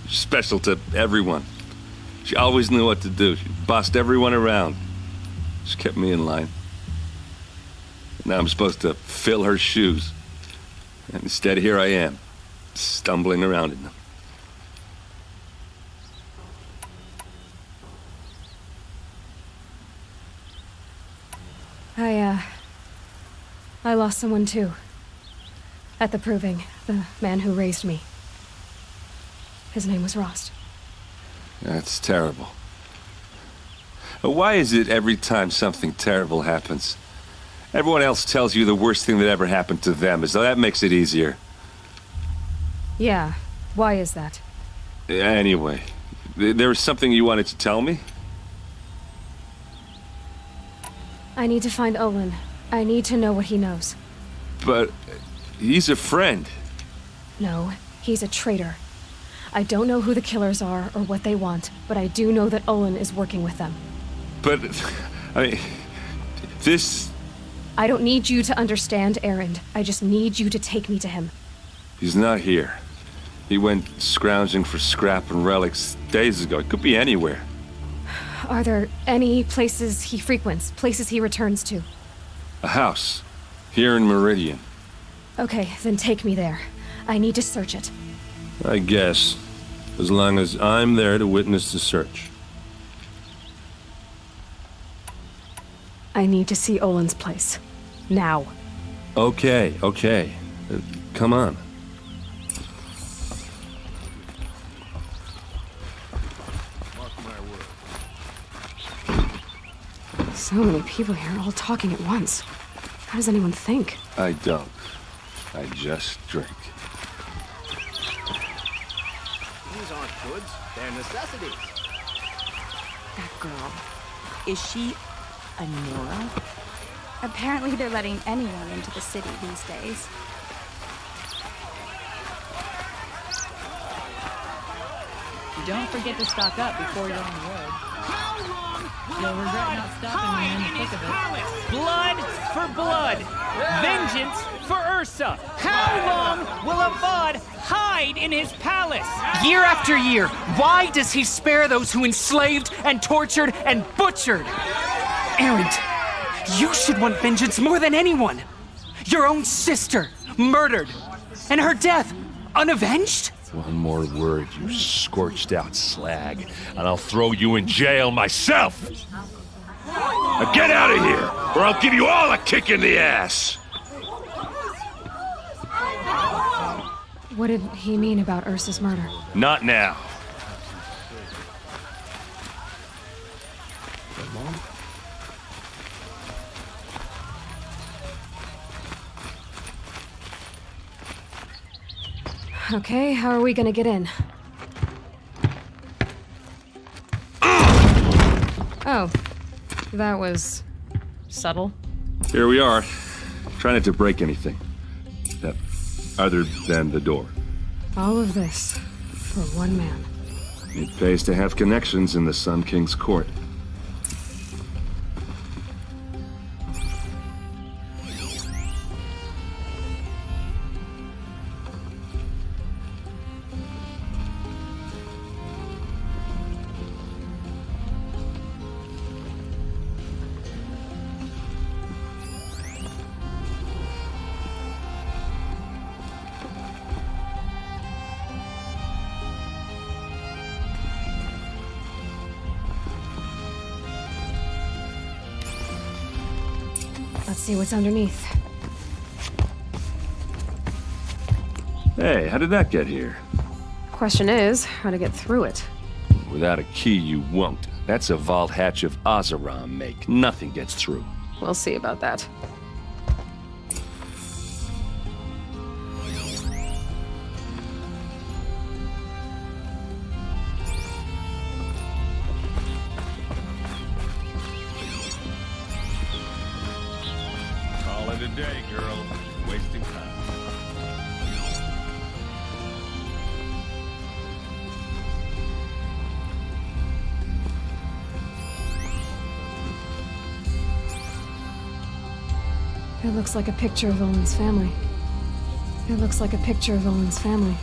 Special to everyone. She always knew what to do. She bossed everyone around. She kept me in line. Now I'm supposed to fill her shoes. And instead, here I am, stumbling around in them. I lost someone too. At the Proving, the man who raised me. His name was Rost. That's terrible. Why is it every time something terrible happens, everyone else tells you the worst thing that ever happened to them, as though that makes it easier? Yeah, why is that? Anyway, there was something you wanted to tell me? I need to find Olin. I need to know what he knows. But he's a friend. No, he's a traitor. I don't know who the killers are or what they want, but I do know that Olin is working with them. But, I mean, this... I don't need you to understand Erend. I just need you to take me to him. He's not here. He went scrounging for scrap and relics days ago. It could be anywhere. Are there any places he frequents, places he returns to? A house. Here in Meridian. Okay, then take me there. I need to search it. I guess. As long as I'm there to witness the search. I need to see Olin's place. Now. Okay. Come on. So many people here, all talking at once. How does anyone think? I don't. I just drink. These aren't goods, they're necessities. That girl. Is she a Nora? Apparently they're letting anyone into the city these days. Don't forget to stock up before you're on the road. You'll regret not stopping in the thick of it. Blood for blood. Vengeance for Ursa. How long will Avad hide in his palace? Year after year, why does he spare those who enslaved and tortured and butchered? Erend, you should want vengeance more than anyone. Your own sister, murdered, and her death, unavenged? One more word, you scorched out slag, and I'll throw you in jail myself! Now get out of here, or I'll give you all a kick in the ass! What did he mean about Ursa's murder? Not now. Okay, how are we gonna get in? Oh, that was subtle. Here we are. Try not to break anything. Other than the door. All of this for one man. It pays to have connections in the Sun King's court. Let's see what's underneath. Hey, how did that get here? Question is, how to get through it. Without a key, you won't. That's a vault hatch of Oseram make. Nothing gets through. We'll see about that. Call it a day, girl. Wasting time. It looks like a picture of Owen's family. It looks like a picture of Owen's family.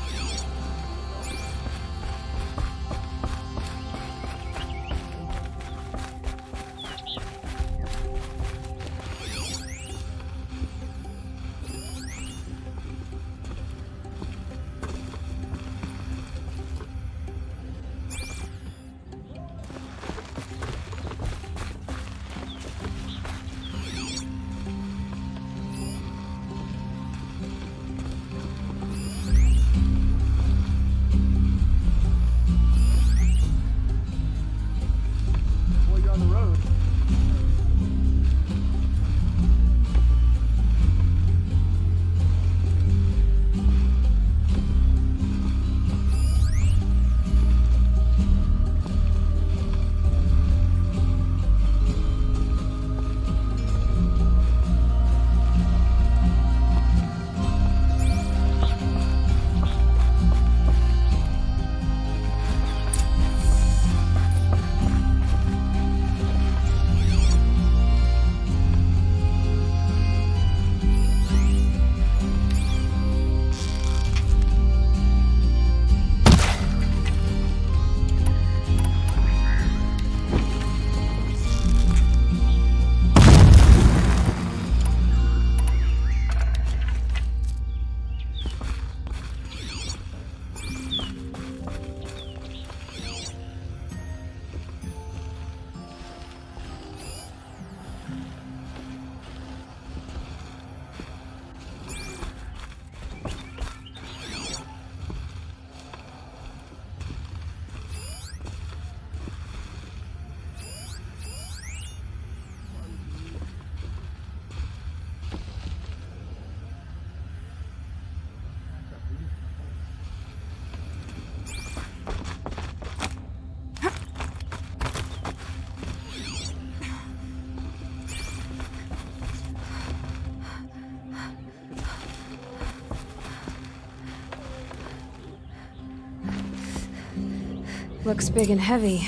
Looks big and heavy.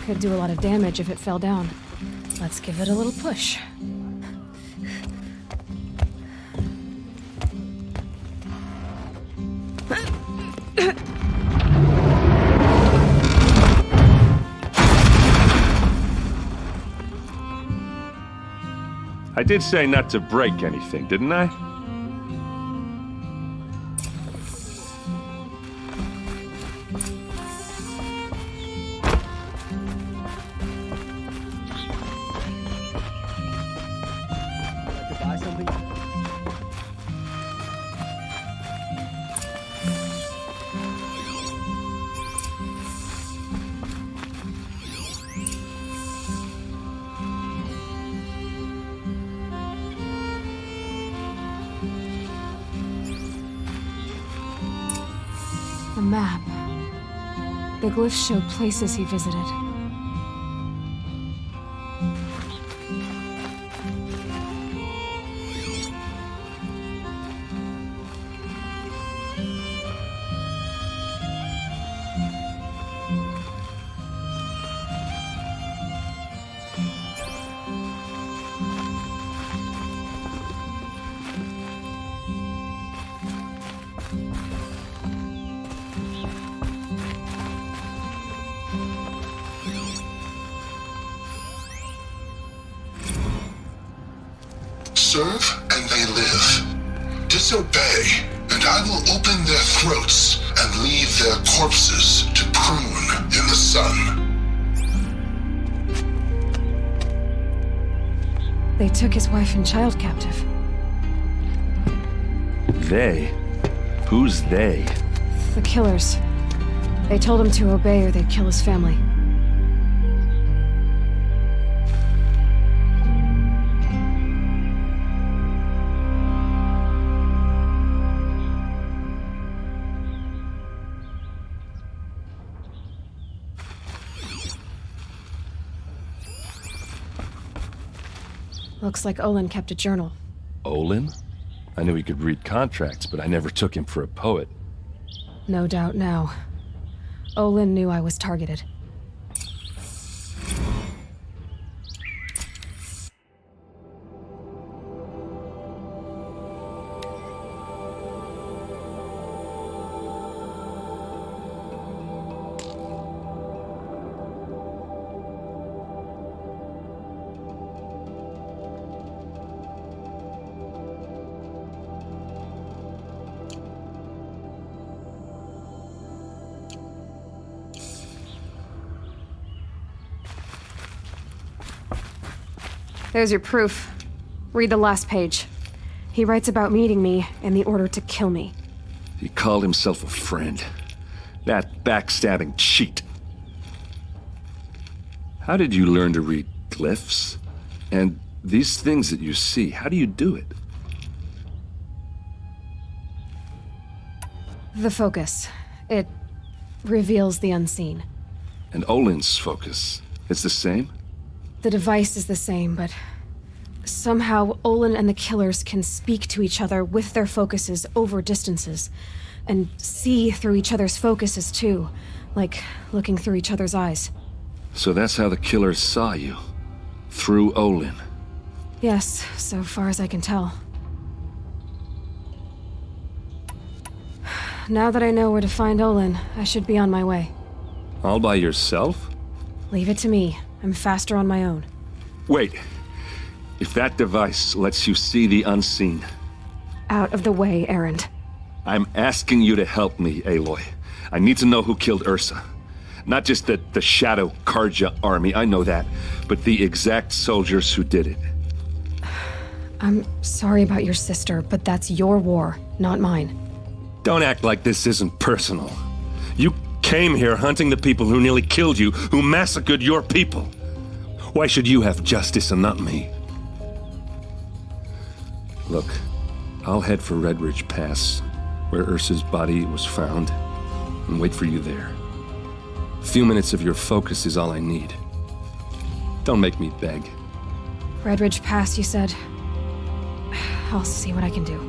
Could do a lot of damage if it fell down. Let's give it a little push. I did say not to break anything, didn't I? A map. The glyphs show places he visited. Serve and they live. Disobey, and I will open their throats and leave their corpses to prune in the sun. They took his wife and child captive. They? Who's they? The killers. They told him to obey or they'd kill his family. Looks like Olin kept a journal. Olin? I knew he could read contracts, but I never took him for a poet. No doubt now. Olin knew I was targeted. There's your proof. Read the last page. He writes about meeting me and the order to kill me. He called himself a friend. That backstabbing cheat. How did you learn to read glyphs? And these things that you see, how do you do it? The focus. It reveals the unseen. And Olin's focus, it's the same? The device is the same, but somehow Olin and the killers can speak to each other with their focuses over distances, and see through each other's focuses too, like looking through each other's eyes. So that's how the killers saw you? Through Olin? Yes, so far as I can tell. Now that I know where to find Olin, I should be on my way. All by yourself? Leave it to me. I'm faster on my own. Wait. If that device lets you see the unseen... Out of the way, Erend. I'm asking you to help me, Aloy. I need to know who killed Ursa. Not just the Shadow Karja army, I know that, but the exact soldiers who did it. I'm sorry about your sister, but that's your war, not mine. Don't act like this isn't personal. You came here hunting the people who nearly killed you, who massacred your people. Why should you have justice and not me? Look, I'll head for Redridge Pass, where Ursa's body was found, and wait for you there. A few minutes of your focus is all I need. Don't make me beg. Redridge Pass, you said? I'll see what I can do.